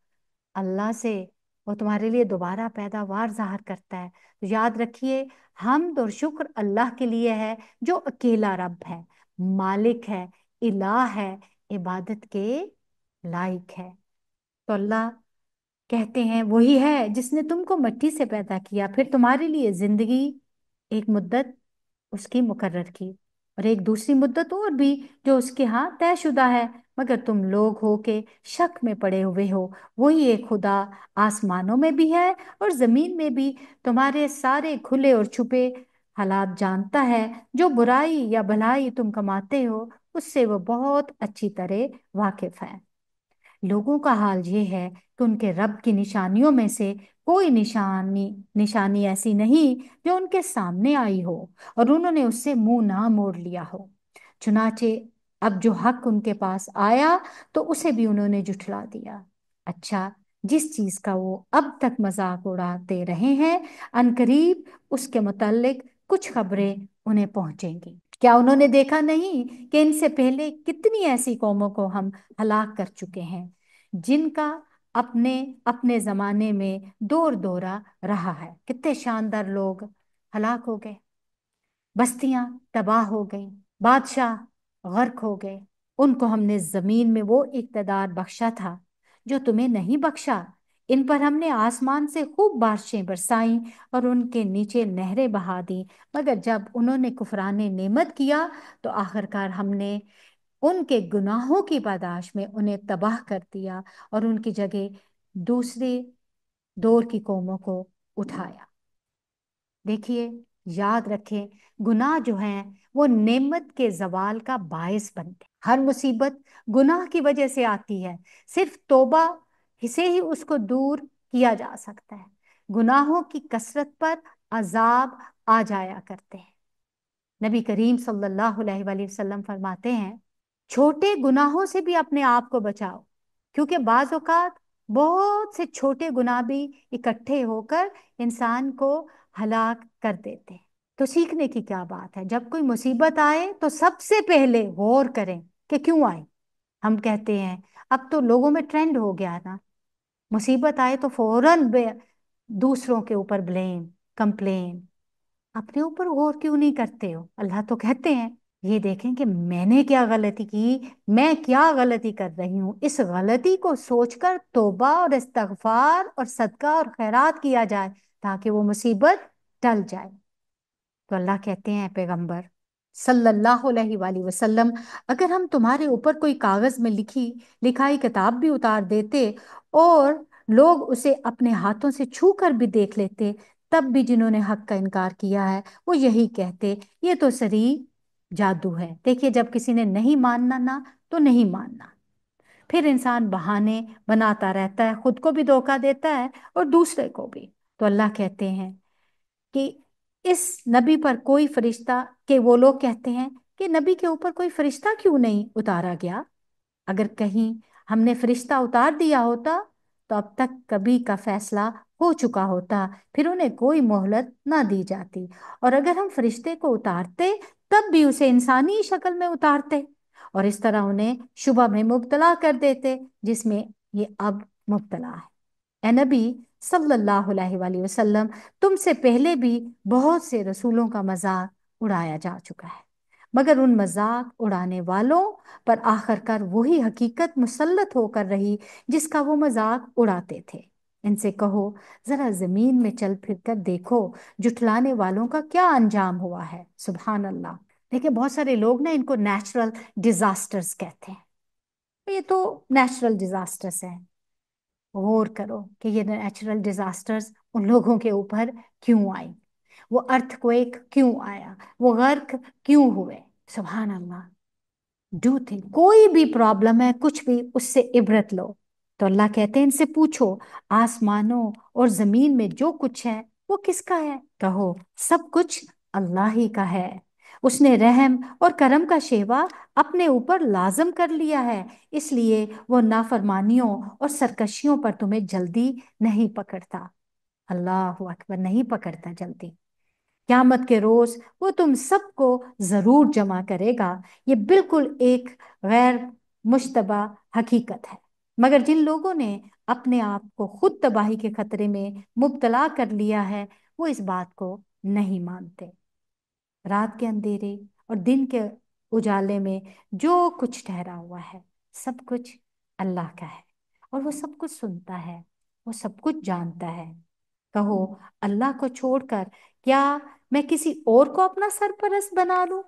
اللہ سے، وہ تمہارے لیے دوبارہ پیداوار ظاہر کرتا ہے۔ تو یاد رکھیے حمد اور شکر اللہ کے لیے ہے جو اکیلا رب ہے، مالک ہے، الہ ہے، عبادت کے لائق ہے۔ تو اللہ کہتے ہیں وہی ہے جس نے تم کو مٹی سے پیدا کیا، پھر تمہارے لیے زندگی ایک مدت اس کی مقرر کی اور ایک دوسری مدت اور بھی جو اس کے ہاں طے شدہ ہے، مگر تم لوگ ہو کے شک میں پڑے ہوئے ہو۔ وہی ایک خدا آسمانوں میں بھی ہے اور زمین میں بھی، تمہارے سارے کھلے اور چھپے حالات جانتا ہے، جو برائی یا بھلائی تم کماتے ہو اس سے وہ بہت اچھی طرح واقف ہے۔ لوگوں کا حال یہ ہے کہ ان کے رب کی نشانیوں میں سے کوئی نشانی ایسی نہیں جو ان کے سامنے آئی ہو اور انہوں نے اس سے منہ نہ موڑ لیا ہو، چنانچہ اب جو حق ان کے پاس آیا تو اسے بھی انہوں نے جھٹلا دیا۔ اچھا، جس چیز کا وہ اب تک مذاق اڑاتے رہے ہیں عنقریب اس کے متعلق کچھ خبریں انہیں پہنچیں گی۔ کیا انہوں نے دیکھا نہیں کہ ان سے پہلے کتنی ایسی قوموں کو ہم ہلاک کر چکے ہیں جن کا اپنے زمانے میں دور دورہ رہا ہے؟ کتنے شاندار لوگ ہلاک ہو گئے، بستیاں تباہ ہو گئیں، بادشاہ غرق ہو گئے۔ ان کو ہم نے زمین میں وہ اقتدار بخشا تھا جو تمہیں نہیں بخشا۔ ان پر ہم نے آسمان سے خوب بارشیں برسائیں اور ان کے نیچے نہریں بہا دیں، مگر جب انہوں نے کفران نعمت کیا تو آخرکار ہم نے ان کے گناہوں کی پاداش میں انہیں تباہ کر دیا اور ان کی جگہ دوسرے دور کی قوموں کو اٹھایا۔ دیکھیے، یاد رکھیں گناہ جو ہیں وہ نعمت کے زوال کا باعث بنتے ہیں۔ ہر مصیبت گناہ کی وجہ سے آتی ہے، صرف توبہ سے ہی اس کو دور کیا جا سکتا ہے۔ گناہوں کی کثرت پر عذاب آ جایا کرتے ہیں۔ نبی کریم صلی اللہ علیہ وآلہ وسلم فرماتے ہیں چھوٹے گناہوں سے بھی اپنے آپ کو بچاؤ، کیونکہ بعض اوقات بہت سے چھوٹے گناہ بھی اکٹھے ہو کر انسان کو ہلاک کر دیتے ہیں۔ تو سیکھنے کی کیا بات ہے؟ جب کوئی مصیبت آئے تو سب سے پہلے غور کریں کہ کیوں آئی۔ ہم کہتے ہیں اب تو لوگوں میں ٹرینڈ ہو گیا نا، مصیبت آئے تو فوراً دوسروں کے اوپر بلیم، کمپلین، اپنے اوپر غور کیوں نہیں کرتے ہو؟ اللہ تو کہتے ہیں یہ دیکھیں کہ میں نے کیا غلطی کی، میں کیا غلطی کر رہی ہوں، اس غلطی کو سوچ کر توبہ اور استغفار اور صدقہ اور خیرات کیا جائے تاکہ وہ مصیبت ٹل جائے۔ تو اللہ کہتے ہیں پیغمبر صلی اللہ علیہ وآلہ وسلم اگر ہم تمہارے اوپر کوئی کاغذ میں لکھائی کتاب بھی اتار دیتے اور لوگ اسے اپنے ہاتھوں سے چھو کر بھی دیکھ لیتے، تب بھی جنہوں نے حق کا انکار کیا ہے وہ یہی کہتے یہ تو صریح جادو ہے۔ دیکھیے جب کسی نے نہیں ماننا نا تو نہیں ماننا، پھر انسان بہانے بناتا رہتا ہے، خود کو بھی دھوکہ دیتا ہے اور دوسرے کو بھی۔ تو اللہ کہتے ہیں کہ اس نبی پر کوئی فرشتہ، کہ وہ لوگ کہتے ہیں کہ نبی کے اوپر کوئی فرشتہ کیوں نہیں اتارا گیا؟ اگر کہیں ہم نے فرشتہ اتار دیا ہوتا تو اب تک کبھی کا فیصلہ ہو چکا ہوتا، پھر انہیں کوئی مہلت نہ دی جاتی، اور اگر ہم فرشتے کو اتارتے تب بھی اسے انسانی شکل میں اتارتے، اور اس طرح انہیں شبہ میں مبتلا کر دیتے جس میں یہ اب مبتلا ہے۔ اے نبی صلی اللہ علیہ وآلہ وسلم، تم سے پہلے بھی بہت سے رسولوں کا مذاق اڑایا جا چکا ہے، مگر ان مذاق اڑانے والوں پر آخر کار وہی حقیقت مسلط ہو کر رہی جس کا وہ مذاق اڑاتے تھے۔ ان سے کہو ذرا زمین میں چل پھر کر دیکھو جٹلانے والوں کا کیا انجام ہوا ہے۔ سبحان اللہ۔ دیکھیں بہت سارے لوگ نا ان کو نیچرل ڈیزاسٹرز کہتے ہیں، یہ تو نیچرل ڈیزاسٹرز ہیں۔ غور کرو کہ یہ نیچرل ڈیزاسٹرز ان لوگوں کے اوپر کیوں آئی، وہ ارتھ کویک کیوں آیا، وہ غرق کیوں ہوئے۔ سبحان اللہ۔ ڈو تھنک، کوئی بھی پرابلم ہے، کچھ بھی، اس سے عبرت لو۔ تو اللہ کہتے ہیں ان سے پوچھو آسمانوں اور زمین میں جو کچھ ہے وہ کس کا ہے؟ کہو سب کچھ اللہ ہی کا ہے، اس نے رحم اور کرم کا شیوا اپنے اوپر لازم کر لیا ہے، اس لیے وہ نافرمانیوں اور سرکشیوں پر تمہیں جلدی نہیں پکڑتا۔ اللہ اکبر، نہیں پکڑتا جلدی۔ قیامت کے روز وہ تم سب کو ضرور جمع کرے گا، یہ بالکل ایک غیر مشتبہ حقیقت ہے، مگر جن لوگوں نے اپنے آپ کو خود تباہی کے خطرے میں مبتلا کر لیا ہے وہ اس بات کو نہیں مانتے۔ رات کے اندھیرے اور دن کے اجالے میں جو کچھ ٹھہرا ہوا ہے سب کچھ اللہ کا ہے، اور وہ سب کچھ سنتا ہے، وہ سب کچھ جانتا ہے۔ کہو اللہ کو چھوڑ کر کیا میں کسی اور کو اپنا سرپرست بنا لوں؟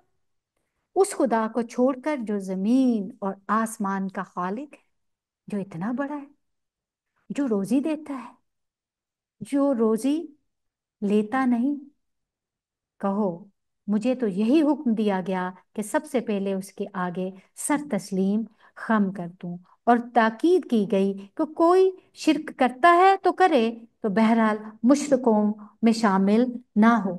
اس خدا کو چھوڑ کر جو زمین اور آسمان کا خالق ہے، جو اتنا بڑا ہے، جو روزی دیتا ہے، جو روزی لیتا نہیں۔ کہو مجھے تو یہی حکم دیا گیا کہ سب سے پہلے اس کے آگے سر تسلیم خم کر دوں، اور تاکید کی گئی کہ کوئی شرک کرتا ہے تو کرے، تو بہرحال مشرکوں میں شامل نہ ہو۔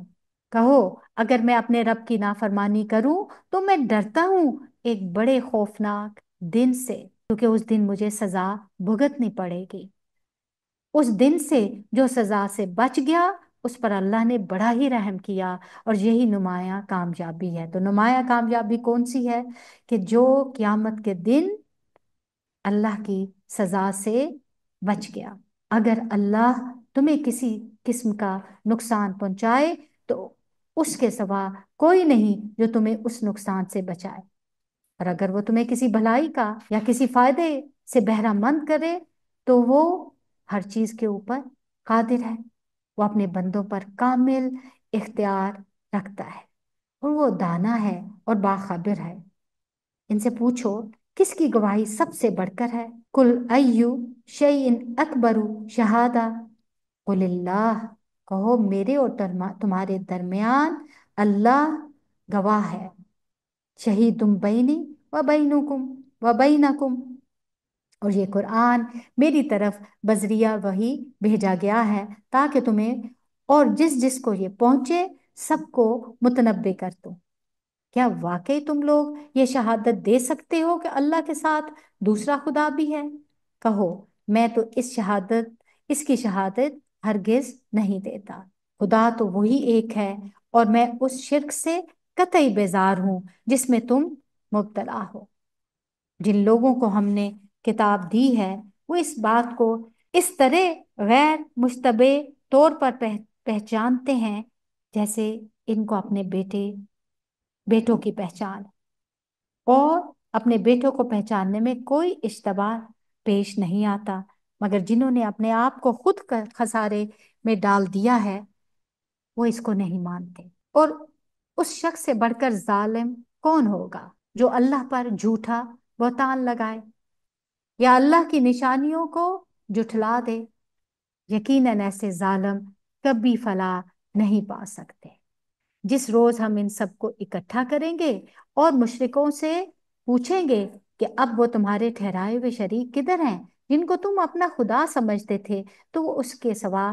کہو اگر میں اپنے رب کی نافرمانی کروں تو میں ڈرتا ہوں ایک بڑے خوفناک دن سے، کیونکہ اس دن مجھے سزا بھگتنی پڑے گی۔ اس دن سے جو سزا سے بچ گیا اس پر اللہ نے بڑا ہی رحم کیا، اور یہی نمایاں کامیابی ہے۔ تو نمایاں کامیابی کون سی ہے؟ کہ جو قیامت کے دن اللہ کی سزا سے بچ گیا۔ اگر اللہ تمہیں کسی قسم کا نقصان پہنچائے تو اس کے سوا کوئی نہیں جو تمہیں اس نقصان سے بچائے، اور اگر وہ تمہیں کسی بھلائی کا یا کسی فائدے سے بہرہ مند کرے تو وہ ہر چیز کے اوپر قادر ہے، وہ اپنے بندوں پر کامل اختیار رکھتا ہے، اور وہ دانا ہے اور باخبر ہے۔ ان سے پوچھو کس کی گواہی سب سے بڑھ کر ہے؟ کل ایو شیء اکبر شہادہ قل اللہ، کہو میرے اور تمہارے درمیان اللہ گواہ ہے، شہید بینی و بینکم و بینکم، اور یہ قرآن میری طرف بذریعہ وحی بھیجا گیا ہے تاکہ تمہیں اور جس جس کو یہ پہنچے سب کو متنبع کر دوں۔ کیا واقعی تم لوگ یہ شہادت دے سکتے ہو کہ اللہ کے ساتھ دوسرا خدا بھی ہے؟ کہو میں تو اس کی شہادت ہرگز نہیں دیتا، خدا تو وہی ایک ہے، اور میں اس شرک سے قطعی بیزار ہوں جس میں تم مبتلا ہو۔ جن لوگوں کو ہم نے کتاب دی ہے وہ اس بات کو اس طرح غیر مشتبہ طور پر پہچانتے ہیں جیسے ان کو اپنے بیٹوں کی پہچان، اور اپنے بیٹوں کو پہچاننے میں کوئی اشتباہ پیش نہیں آتا، مگر جنہوں نے اپنے آپ کو خود خسارے میں ڈال دیا ہے وہ اس کو نہیں مانتے۔ اور اس شخص سے بڑھ کر ظالم کون ہوگا جو اللہ پر جھوٹا بہتان لگائے یا اللہ کی نشانیوں کو جھٹلا دے؟ یقیناً ایسے ظالم کبھی فلاح نہیں پا سکتے۔ جس روز ہم ان سب کو اکٹھا کریں گے اور مشرکوں سے پوچھیں گے کہ اب وہ تمہارے ٹھہرائے ہوئے شریک کدھر ہیں جن کو تم اپنا خدا سمجھتے تھے، تو وہ اس کے سوا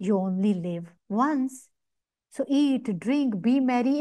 You only live once. So eat, drink, be merry.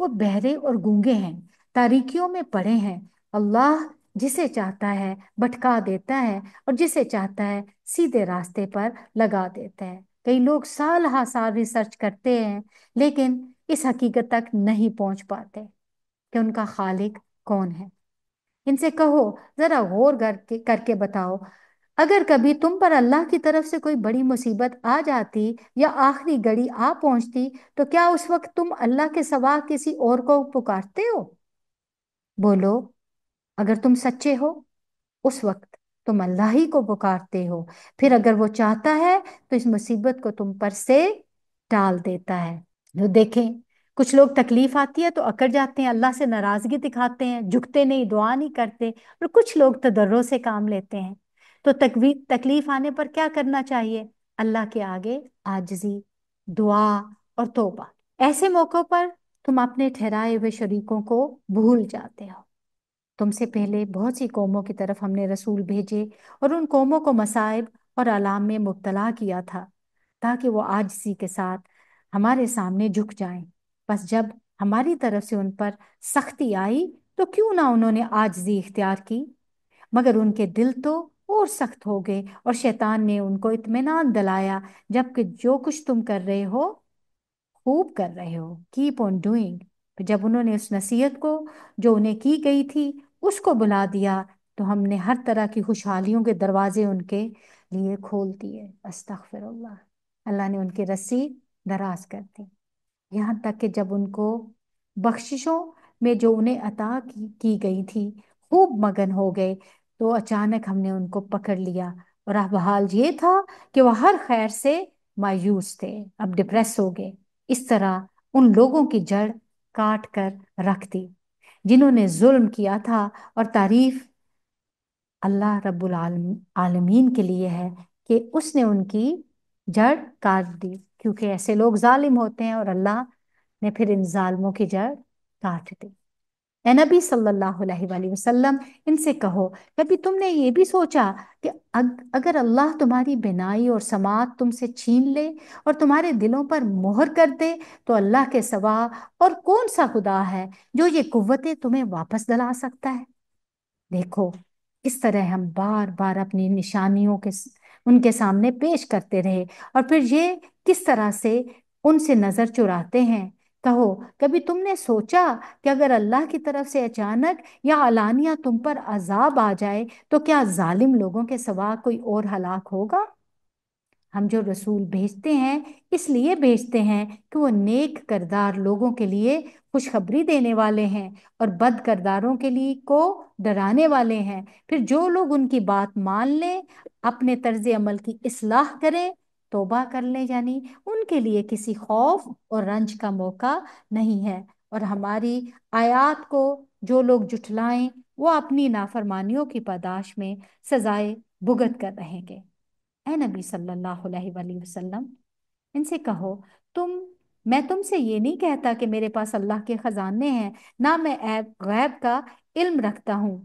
وہ بہرے اور گونگے ہیں، تاریکیوں میں پڑے ہیں۔ اللہ جسے چاہتا ہے بھٹکا دیتا ہے اور جسے چاہتا ہے سیدھے راستے پر لگا دیتا ہے۔ کئی لوگ سال ہا سال ریسرچ کرتے ہیں لیکن اس حقیقت تک نہیں پہنچ پاتے کہ ان کا خالق کون ہے۔ ان سے کہو ذرا غور کر کے بتاؤ، اگر کبھی تم پر اللہ کی طرف سے کوئی بڑی مصیبت آ جاتی یا آخری گھڑی آ پہنچتی تو کیا اس وقت تم اللہ کے سوا کسی اور کو پکارتے ہو؟ بولو اگر تم سچے ہو اس وقت تم اللہ ہی کو پکارتے ہو، پھر اگر وہ چاہتا ہے تو اس مصیبت کو تم پر سے ٹال دیتا ہے۔ جو دیکھیں کچھ لوگ تکلیف آتی ہے تو اکڑ جاتے ہیں، اللہ سے ناراضگی دکھاتے ہیں، جھکتے نہیں، دعا نہیں کرتے، اور کچھ لوگ تضرع سے کام لیتے ہیں۔ تو تکلیف آنے پر کیا کرنا چاہیے؟ اللہ کے آگے عاجزی، دعا اور توبہ۔ ایسے موقعوں پر تم اپنے ٹھہرائے ہوئے شریکوں کو بھول جاتے ہو۔ تم سے پہلے بہت سی قوموں کی طرف ہم نے رسول بھیجے اور ان قوموں کو مصائب اور آلام میں مبتلا کیا تھا تاکہ وہ عاجزی کے ساتھ ہمارے سامنے جھک جائیں۔ بس جب ہماری طرف سے ان پر سختی آئی تو کیوں نہ انہوں نے عاجزی اختیار کی، مگر ان کے دل تو اور سخت ہو گئے اور شیطان نے ان کو اطمینان دلایا، جبکہ جو کچھ تم کر رہے ہو خوب کر رہے ہو، کیپ آن ڈوئنگ۔ جب انہوں نے اس نصیحت کو جو انہیں کی گئی تھی اس کو بلا دیا تو ہم نے ہر طرح کی خوشحالیوں کے دروازے ان کے لیے کھول دیے۔ استغفر اللہ، اللہ نے ان کی رسی دراز کر دی، یہاں تک کہ جب ان کو بخششوں میں جو انہیں عطا کی گئی تھی خوب مگن ہو گئے تو اچانک ہم نے ان کو پکڑ لیا، اور اب حال یہ تھا کہ وہ ہر خیر سے مایوس تھے، اب ڈپریس ہو گئے۔ اس طرح ان لوگوں کی جڑ کاٹ کر رکھ دی جنہوں نے ظلم کیا تھا، اور تعریف اللہ رب العالمین کے لیے ہے کہ اس نے ان کی جڑ کاٹ دی، کیونکہ ایسے لوگ ظالم ہوتے ہیں اور اللہ نے پھر ان ظالموں کی جڑ کاٹ دی۔ اے نبی صلی اللہ علیہ وآلہ وسلم، ان سے کہو کبھی تم نے یہ بھی سوچا کہ اگر اللہ تمہاری بینائی اور سماعت تم سے چھین لے اور تمہارے دلوں پر مہر کر دے تو اللہ کے سوا اور کون سا خدا ہے جو یہ قوتیں تمہیں واپس دلا سکتا ہے؟ دیکھو اس طرح ہم بار بار اپنی نشانیوں کے ان کے سامنے پیش کرتے رہے اور پھر یہ کس طرح سے ان سے نظر چراتے ہیں۔ کہو کبھی تم نے سوچا کہ اگر اللہ کی طرف سے اچانک یا علانیہ تم پر عذاب آ جائے تو کیا ظالم لوگوں کے سوا کوئی اور ہلاک ہوگا؟ ہم جو رسول بھیجتے ہیں اس لیے بھیجتے ہیں کہ وہ نیک کردار لوگوں کے لیے خوشخبری دینے والے ہیں اور بد کرداروں کے لیے کو ڈرانے والے ہیں۔ پھر جو لوگ ان کی بات مان لیں، اپنے طرز عمل کی اصلاح کریں، توبہ کر لیں، یعنی ان کے لیے کسی خوف اور رنج کا موقع نہیں ہے، اور ہماری آیات کو جو لوگ جھٹلائیں وہ اپنی نافرمانیوں کی پاداش میں سزائے بھگت کر رہیں گے۔ اے نبی صلی اللہ علیہ وآلہ وسلم، ان سے کہو میں تم سے یہ نہیں کہتا کہ میرے پاس اللہ کے خزانے ہیں، نہ میں غیب کا علم رکھتا ہوں،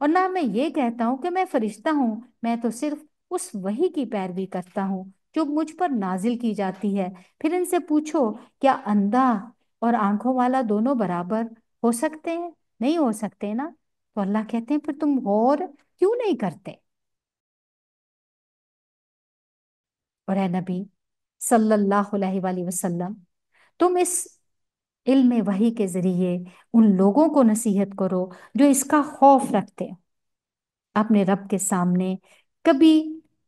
اور نہ میں یہ کہتا ہوں کہ میں فرشتہ ہوں۔ میں تو صرف اس وحی کی پیروی کرتا ہوں جو مجھ پر نازل کی جاتی ہے۔ پھر ان سے پوچھو کیا اندھا اور آنکھوں والا دونوں برابر ہو سکتے ہیں؟ نہیں ہو سکتے نا۔ تو اللہ کہتے ہیں پھر تم غور کیوں نہیں کرتے؟ اور اے نبی صلی اللہ علیہ وآلہ وسلم، تم اس علم وحی کے ذریعے ان لوگوں کو نصیحت کرو جو اس کا خوف رکھتے ہیں، اپنے رب کے سامنے کبھی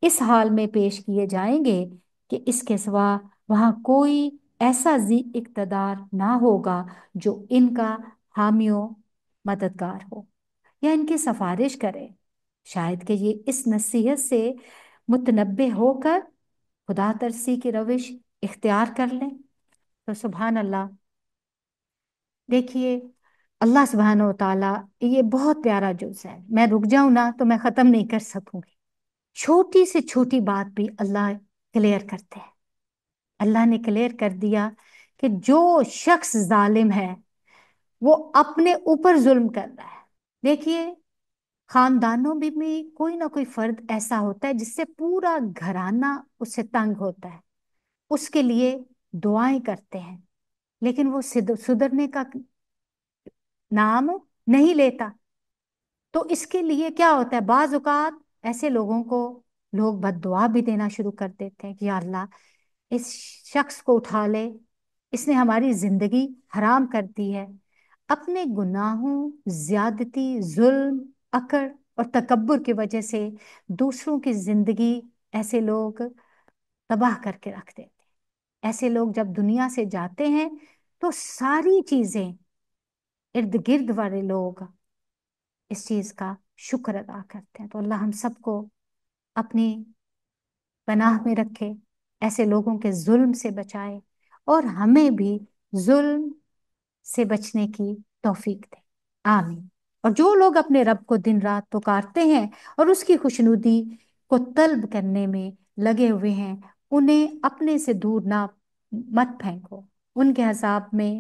اس حال میں پیش کیے جائیں گے کہ اس کے سوا وہاں کوئی ایسا ذی اقتدار نہ ہوگا جو ان کا حامی و مددگار ہو یا ان کی سفارش کرے، شاید کہ یہ اس نصیحت سے متنبہ ہو کر خدا ترسی کی روش اختیار کر لیں۔ تو سبحان اللہ، دیکھیے اللہ سبحانہ و تعالیٰ یہ بہت پیارا جز ہے، میں رک جاؤں نا تو میں ختم نہیں کر سکوں گی۔ چھوٹی سے چھوٹی بات بھی اللہ کلیئر کرتے ہیں۔ اللہ نے کلیئر کر دیا کہ جو شخص ظالم ہے وہ اپنے اوپر ظلم کر رہا ہے۔ دیکھیے خاندانوں میں بھی کوئی نہ کوئی فرد ایسا ہوتا ہے جس سے پورا گھرانہ اس سے تنگ ہوتا ہے، اس کے لیے دعائیں کرتے ہیں، لیکن وہ سدھرنے کا نام نہیں لیتا. تو اس کے لیے کیا ہوتا ہے، بعض اوقات ایسے لوگوں کو لوگ بد دعا بھی دینا شروع کر دیتے ہیں کہ یا اللہ اس شخص کو اٹھا لے، اس نے ہماری زندگی حرام کر دی ہے. اپنے گناہوں، زیادتی، ظلم، اکڑ اور تکبر کی وجہ سے دوسروں کی زندگی ایسے لوگ تباہ کر کے رکھ دیتے ہیں. ایسے لوگ جب دنیا سے جاتے ہیں تو ساری چیزیں، ارد گرد والے لوگ اس چیز کا شکر ادا کرتے ہیں. تو اللہ ہم سب کو اپنی پناہ میں رکھے، ایسے لوگوں کے ظلم سے بچائے، اور ہمیں بھی ظلم سے بچنے کی توفیق دے. آمین. اور جو لوگ اپنے رب کو دن رات پکارتے ہیں اور اس کی خوشنودی کو طلب کرنے میں لگے ہوئے ہیں، انہیں اپنے سے دور نہ مت پھینکو. ان کے عذاب میں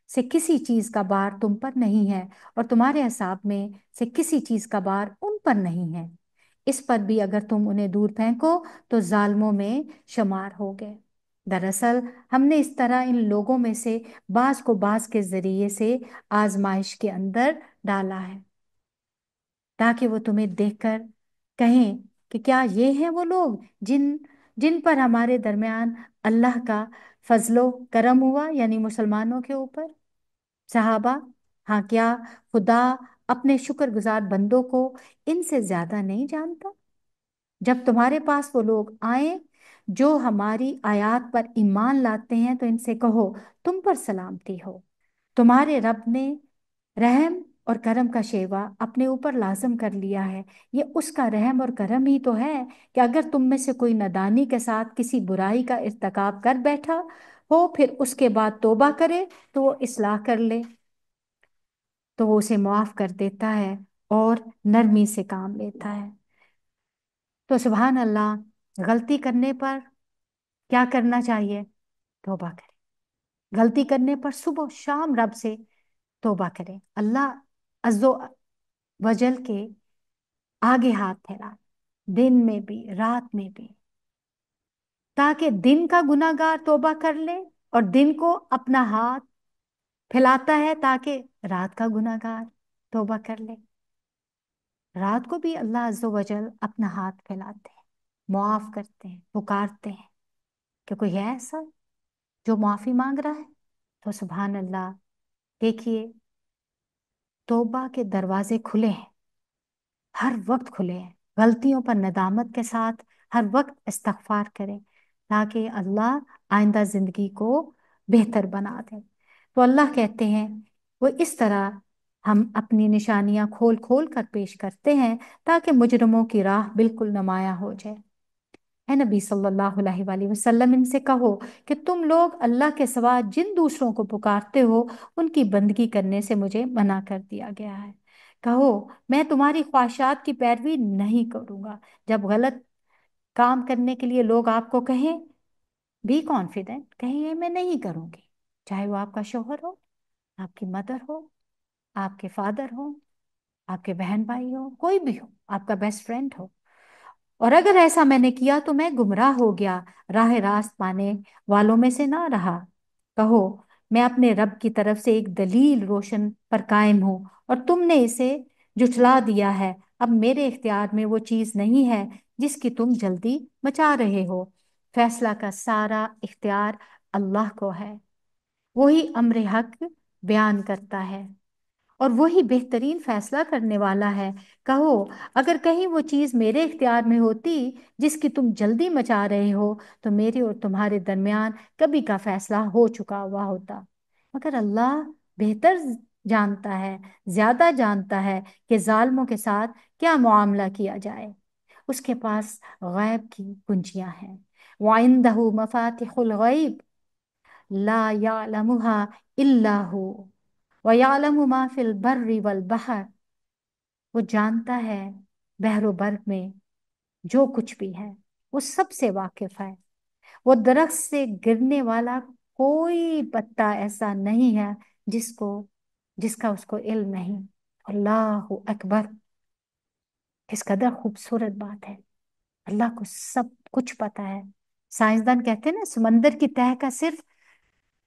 سے کسی چیز کا بار تم پر نہیں ہے، اور تمہارے عذاب میں سے کسی چیز کا بار ان پر نہیں ہے. اس پر بھی اگر تم انہیں دور پھینکو تو ظالموں میں شمار ہو گئے. دراصل ہم نے اس طرح ان لوگوں میں سے بعض کو بعض کے ذریعے سے آزمائش کے اندر ڈالا ہے، تاکہ وہ تمہیں دیکھ کر کہیں کہ کیا یہ ہیں وہ لوگ جن پر ہمارے درمیان اللہ کا فضل و کرم ہوا، یعنی مسلمانوں کے اوپر. صحابہ، ہاں کیا خدا اپنے شکر گزار بندوں کو ان سے زیادہ نہیں جانتا؟ جب تمہارے پاس وہ لوگ آئیں جو ہماری آیات پر ایمان لاتے ہیں تو ان سے کہو تم پر سلامتی ہو، تمہارے رب نے رحم اور کرم کا شیوا اپنے اوپر لازم کر لیا ہے. یہ اس کا رحم اور کرم ہی تو ہے کہ اگر تم میں سے کوئی نادانی کے ساتھ کسی برائی کا ارتکاب کر بیٹھا ہو، پھر اس کے بعد توبہ کرے تو وہ اصلاح کر لے تو وہ اسے معاف کر دیتا ہے اور نرمی سے کام لیتا ہے. تو سبحان اللہ، غلطی کرنے پر کیا کرنا چاہیے؟ توبہ کرے. غلطی کرنے پر صبح و شام رب سے توبہ کرے. اللہ عز و وجل کے آگے ہاتھ پھیلا، دن میں بھی رات میں بھی، تاکہ دن کا گناہ گار توبہ کر لے، اور دن کو اپنا ہاتھ پھیلاتا ہے تاکہ رات کا گناہ گار توبہ کر لے. رات کو بھی اللہ عز و وجل اپنا ہاتھ پھیلاتے ہیں، معاف کرتے ہیں، پکارتے ہیں کہ کوئی ہے ایسا جو معافی مانگ رہا ہے. تو سبحان اللہ، دیکھیے توبہ کے دروازے کھلے ہیں، ہر وقت کھلے ہیں. غلطیوں پر ندامت کے ساتھ ہر وقت استغفار کریں تاکہ اللہ آئندہ زندگی کو بہتر بنا دے. تو اللہ کہتے ہیں وہ اس طرح ہم اپنی نشانیاں کھول کھول کر پیش کرتے ہیں تاکہ مجرموں کی راہ بالکل نمایاں ہو جائے. اے نبی صلی اللہ علیہ وآلہ وسلم، ان سے کہو کہ تم لوگ اللہ کے سوا جن دوسروں کو پکارتے ہو ان کی بندگی کرنے سے مجھے منع کر دیا گیا ہے. کہو میں تمہاری خواہشات کی پیروی نہیں کروں گا. جب غلط کام کرنے کے لیے لوگ آپ کو کہیں، بی کانفیڈنٹ، کہیں یہ میں نہیں کروں گی، چاہے وہ آپ کا شوہر ہو، آپ کی مدر ہو، آپ کے فادر ہو، آپ کے بہن بھائی ہو، کوئی بھی ہو، آپ کا بیسٹ فرینڈ ہو. اور اگر ایسا میں نے کیا تو میں گمراہ ہو گیا، راہ راست پانے والوں میں سے نہ رہا. کہو میں اپنے رب کی طرف سے ایک دلیل روشن پر قائم ہوں اور تم نے اسے جھٹلا دیا ہے. اب میرے اختیار میں وہ چیز نہیں ہے جس کی تم جلدی مچا رہے ہو. فیصلہ کا سارا اختیار اللہ کو ہے، وہی امر حق بیان کرتا ہے اور وہی بہترین فیصلہ کرنے والا ہے. کہو اگر کہیں وہ چیز میرے اختیار میں ہوتی جس کی تم جلدی مچا رہے ہو تو میرے اور تمہارے درمیان کبھی کا فیصلہ ہو چکا ہوا ہوتا. مگر اللہ بہتر جانتا ہے، زیادہ جانتا ہے کہ ظالموں کے ساتھ کیا معاملہ کیا جائے. اس کے پاس غیب کی کنجیاں ہیں. وَعِندَهُ مَفَاتِحُ الْغَيْبِ لَا يَعْلَمُهَا إِلَّا هُوَ وَيَعْلَمُ مَا فِي الْبَرِّ وَالْبَحْرِ. وہ جانتا ہے بحر و بر میں جو کچھ بھی ہے، وہ سب سے واقف ہے. وہ درخت سے گرنے والا کوئی پتا ایسا نہیں ہے جس کا اس کو علم نہیں. اللہ اکبر، کس قدر خوبصورت بات ہے. اللہ کو سب کچھ پتا ہے. سائنسدان کہتے ہیں نا سمندر کی تہ کا صرف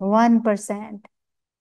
1%।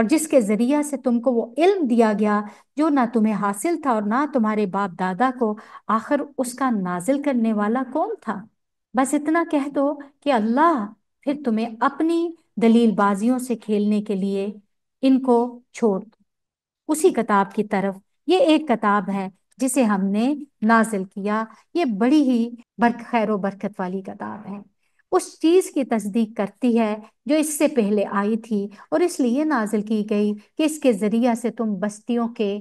اور جس کے ذریعہ سے تم کو وہ علم دیا گیا جو نہ تمہیں حاصل تھا اور نہ تمہارے باپ دادا کو، آخر اس کا نازل کرنے والا کون تھا؟ بس اتنا کہہ دو کہ اللہ، پھر تمہیں اپنی دلیل بازیوں سے کھیلنے کے لیے ان کو چھوڑ دو اسی کتاب کی طرف۔ یہ ایک کتاب ہے جسے ہم نے نازل کیا، یہ بڑی ہی خیر و برکت والی کتاب ہے، اس چیز کی تصدیق کرتی ہے جو اس سے پہلے آئی تھی، اور اس لیے نازل کی گئی کہ اس کے ذریعہ سے تم بستیوں کے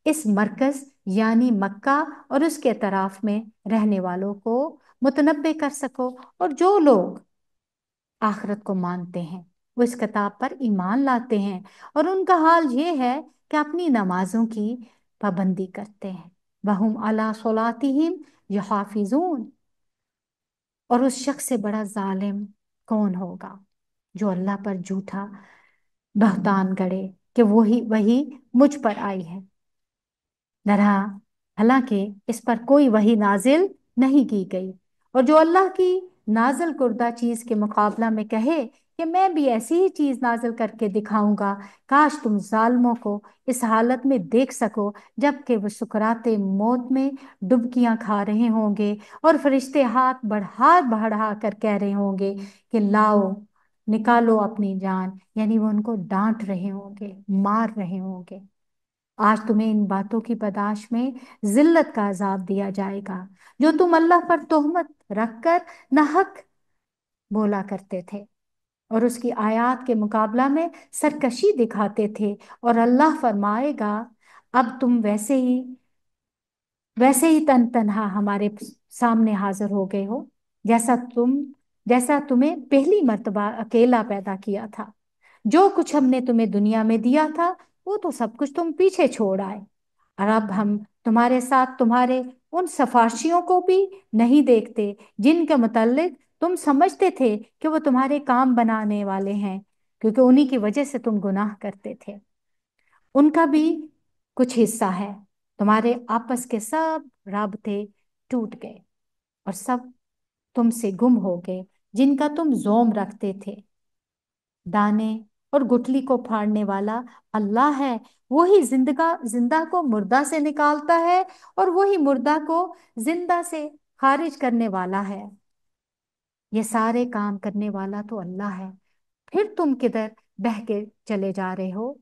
اس مرکز یعنی مکہ اور اس کے اطراف میں رہنے والوں کو متنبع کر سکو، اور جو لوگ آخرت کو مانتے ہیں وہ اس کتاب پر ایمان لاتے ہیں، اور ان کا حال یہ ہے کہ اپنی نمازوں کی پابندی کرتے ہیں، وَهُمْ عَلَىٰ صَلَاتِهِمْ يُحَافِظُونَ۔ اور اس شخص سے بڑا ظالم کون ہوگا جو اللہ پر جھوٹا بہتان گڑے کہ وہی مجھ پر آئی ہے، نرہا حالانکہ اس پر کوئی وحی نازل نہیں کی گئی، اور جو اللہ کی نازل کردہ چیز کے مقابلہ میں کہے کہ میں بھی ایسی ہی چیز نازل کر کے دکھاؤں گا، کاش تم ظالموں کو اس حالت میں دیکھ سکو جبکہ وہ سکرات موت میں ڈبکیاں کھا رہے ہوں گے، اور فرشتے ہاتھ بڑھا کر کہہ رہے ہوں گے کہ لاؤ نکالو اپنی جان، یعنی وہ ان کو ڈانٹ رہے ہوں گے، مار رہے ہوں گے۔ آج تمہیں ان باتوں کی پاداش میں ذلت کا عذاب دیا جائے گا جو تم اللہ پر تہمت رکھ کر ناحق بولا کرتے تھے اور اس کی آیات کے مقابلہ میں سرکشی دکھاتے تھے، اور اللہ فرمائے گا اب تم ویسے ہی تنہا ہمارے سامنے حاضر ہو گئے ہو جیسا تمہیں پہلی مرتبہ اکیلا پیدا کیا تھا، جو کچھ ہم نے تمہیں دنیا میں دیا تھا وہ تو سب کچھ تم پیچھے چھوڑ آئے، اور اب ہم تمہارے ساتھ تمہارے ان سفارشیوں کو بھی نہیں دیکھتے جن کے متعلق تم سمجھتے تھے کہ وہ تمہارے کام بنانے والے ہیں، کیونکہ انہی کی وجہ سے تم گناہ کرتے تھے۔ ان کا بھی کچھ حصہ ہے، تمہارے آپس کے سب رابطے ٹوٹ گئے اور سب تم سے گم ہو گئے جن کا تم زوم رکھتے تھے۔ دانے اور گٹلی کو پھاڑنے والا اللہ ہے، وہی زندہ کو مردہ سے نکالتا ہے اور وہی مردہ کو زندہ سے خارج کرنے والا ہے، یہ سارے کام کرنے والا تو اللہ ہے۔ پھر تم کدھر بہہ کے چلے جا رہے ہو؟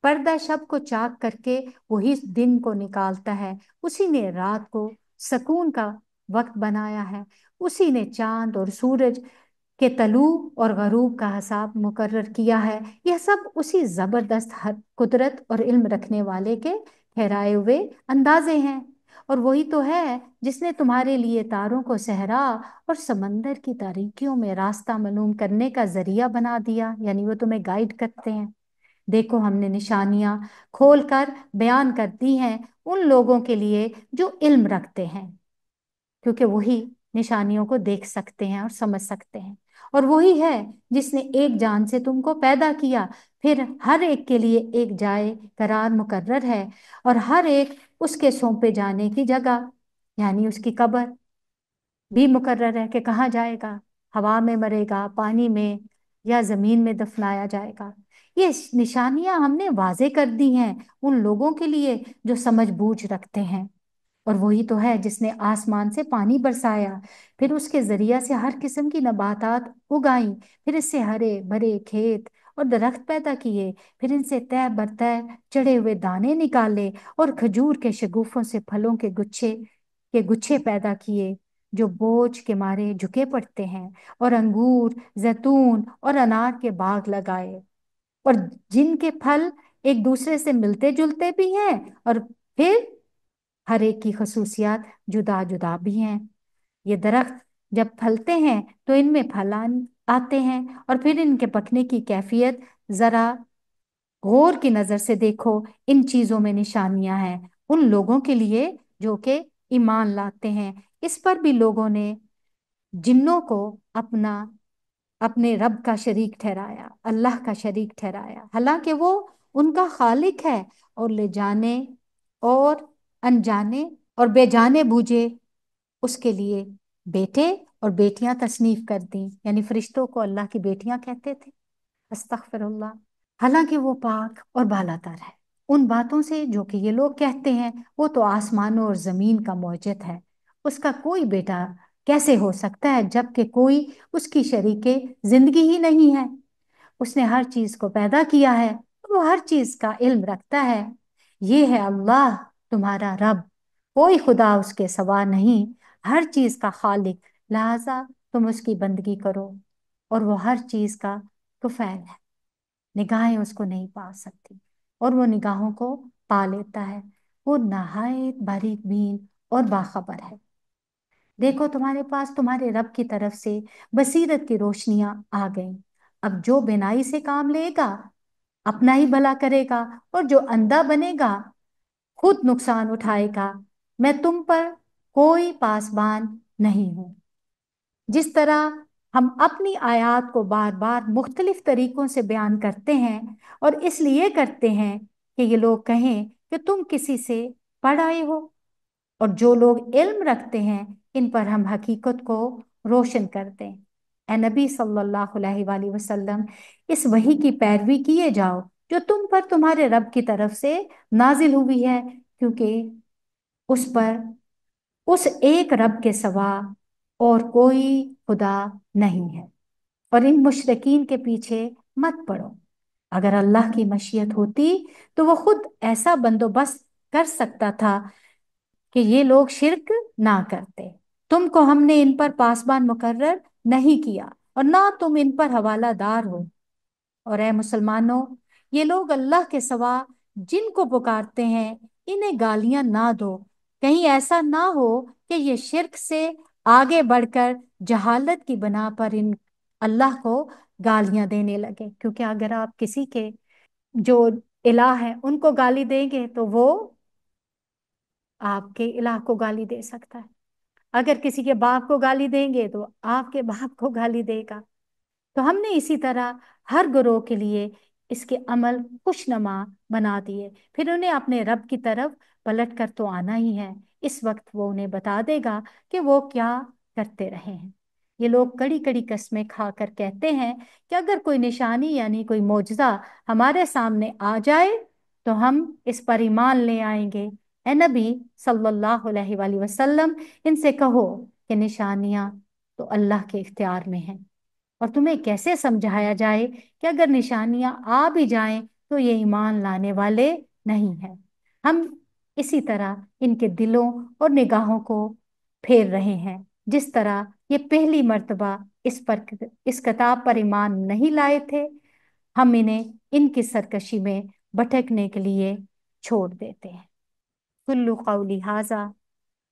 پردہ شب کو چاک کر کے وہی دن کو نکالتا ہے، اسی نے رات کو سکون کا وقت بنایا ہے، اسی نے چاند اور سورج کے طلوع اور غروب کا حساب مقرر کیا ہے، یہ سب اسی زبردست قدرت اور علم رکھنے والے کے ٹھہرائے ہوئے اندازے ہیں، اور وہی تو ہے جس نے تمہارے لیے تاروں کو صحرا اور سمندر کی تاریکیوں میں راستہ معلوم کرنے کا ذریعہ بنا دیا، یعنی وہ تمہیں گائیڈ کرتے ہیں۔ دیکھو ہم نے نشانیاں کھول کر بیان کر دی ہیں ان لوگوں کے لیے جو علم رکھتے ہیں، کیونکہ وہی نشانیوں کو دیکھ سکتے ہیں اور سمجھ سکتے ہیں، اور وہی ہے جس نے ایک جان سے تم کو پیدا کیا، پھر ہر ایک کے لیے ایک جائے قرار مقرر ہے، اور ہر ایک اس کے سونپے جانے کی جگہ یعنی اس کی قبر بھی مقرر ہے کہ کہاں جائے گا، ہوا میں مرے گا، پانی میں، یا زمین میں دفنایا جائے گا۔ یہ نشانیاں ہم نے واضح کر دی ہیں ان لوگوں کے لیے جو سمجھ بوجھ رکھتے ہیں، اور وہی تو ہے جس نے آسمان سے پانی برسایا، پھر اس کے ذریعہ سے ہر قسم کی نباتات اگائیں، پھر اس سے ہرے بھرے کھیت اور درخت پیدا کیے، پھر ان سے تہ بر تہ چڑھے ہوئے دانے نکالے، اور کھجور کے شگوفوں سے پھلوں کے گچھے پیدا کیے جو بوجھ کے مارے جھکے پڑتے ہیں، اور انگور، زیتون اور انار کے باغ لگائے، اور جن کے پھل ایک دوسرے سے ملتے جلتے بھی ہیں، اور پھر ہر ایک کی خصوصیات جدا جدا بھی ہیں۔ یہ درخت جب پھلتے ہیں تو ان میں پھل آتے ہیں، اور پھر ان کے پکنے کی کیفیت ذرا غور کی نظر سے دیکھو، ان چیزوں میں نشانیاں ہیں ان لوگوں کے لیے جو کہ ایمان لاتے ہیں۔ اس پر بھی لوگوں نے جنوں کو اپنے رب کا شریک ٹھہرایا، اللہ کا شریک ٹھہرایا، حالانکہ وہ ان کا خالق ہے، اور لے جانے اور انجانے اور بے جانے بوجھے اس کے لیے بیٹے اور بیٹیاں تصنیف کر دیں، یعنی فرشتوں کو اللہ کی بیٹیاں کہتے تھے، استغفر اللہ۔ حالانکہ وہ پاک اور بالاتر ہے ان باتوں سے جو کہ یہ لوگ کہتے ہیں وہ تو آسمانوں اور زمین کا موجد ہے، اس کا کوئی بیٹا کیسے ہو سکتا ہے جب کہ کوئی اس کی شریک زندگی ہی نہیں ہے۔ اس نے ہر چیز کو پیدا کیا ہے، وہ ہر چیز کا علم رکھتا ہے۔ یہ ہے اللہ تمہارا رب، کوئی خدا اس کے سوا نہیں، ہر چیز کا خالق، لہذا تم اس کی بندگی کرو، اور وہ ہر چیز کا کفیل ہے، نگاہیں اس کو نہیں پا سکتی اور وہ نگاہوں کو پا لیتا ہے، وہ نہایت باریک بین اور باخبر ہے۔ دیکھو تمہارے پاس تمہارے رب کی طرف سے بصیرت کی روشنیاں آ گئیں، اب جو بینائی سے کام لے گا اپنا ہی بھلا کرے گا، اور جو اندھا بنے گا خود نقصان اٹھائے گا۔ میں تم پر کوئی پاسبان نہیں ہوں۔ جس طرح ہم اپنی آیات کو بار بار مختلف طریقوں سے بیان کرتے ہیں، اور اس لیے کرتے ہیں کہ یہ لوگ کہیں کہ تم کسی سے پڑھ آئے ہو، اور جو لوگ علم رکھتے ہیں ان پر ہم حقیقت کو روشن کرتے ہیں۔ اے نبی صلی اللہ علیہ وآلہ وسلم، اس وحی کی پیروی کیے جاؤ جو تم پر تمہارے رب کی طرف سے نازل ہوئی ہے، کیونکہ اس پر اس ایک رب کے سوا اور کوئی خدا نہیں ہے، اور ان مشرکین کے پیچھے مت پڑو۔ اگر اللہ کی مشیت ہوتی تو وہ خود ایسا بندوبست کر سکتا تھا کہ یہ لوگ شرک نہ کرتے۔ تم کو ہم نے ان پر پاسبان مقرر نہیں کیا، اور نہ تم ان پر حوالہ دار ہو۔ اور اے مسلمانوں، یہ لوگ اللہ کے سوا جن کو پکارتے ہیں انہیں گالیاں نہ دو، کہیں ایسا نہ ہو کہ یہ شرک سے آگے بڑھ کر جہالت کی بنا پر ان اللہ کو گالیاں دینے لگے، کیونکہ اگر آپ کسی کے جو الہ ہیں ان کو گالی دیں گے تو وہ آپ کے الہ کو گالی دے سکتا ہے، اگر کسی کے باپ کو گالی دیں گے تو آپ کے باپ کو گالی دے گا۔ تو ہم نے اسی طرح ہر گروہ کے لیے اس کے عمل خوشنما بنا دیے، پھر انہیں اپنے رب کی طرف پلٹ کر تو آنا ہی ہے، اس وقت وہ انہیں بتا دے گا کہ وہ کیا کرتے رہے ہیں۔ یہ لوگ کڑی کڑی قسمیں کھا کر کہتے ہیں کہ اگر کوئی نشانی یعنی کوئی معجزہ ہمارے سامنے آ جائے تو ہم اس پر ایمان لے آئیں گے۔ اے نبی صلی اللہ علیہ وآلہ وسلم، ان سے کہو کہ نشانیاں تو اللہ کے اختیار میں ہیں، اور تمہیں کیسے سمجھایا جائے کہ اگر نشانیاں آ بھی جائیں تو یہ ایمان لانے والے نہیں ہیں۔ ہم اسی طرح ان کے دلوں اور نگاہوں کو پھیر رہے ہیں، جس طرح یہ پہلی مرتبہ اس کتاب پر ایمان نہیں لائے تھے، ہم انہیں ان کی سرکشی میں بھٹکنے کے لیے چھوڑ دیتے ہیں۔ کل قولی ھذا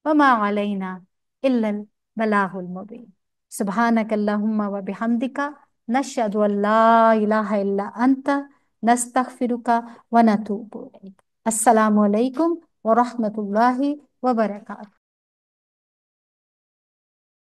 وما علینا الا البلاغ المبین۔ سبحانک اللہم و بحمدک، نشہد ان لا الہ الا انت، نستغفرک و نتوب الیک۔ السلام علیکم ورحمۃ اللہ وبرکاتہ۔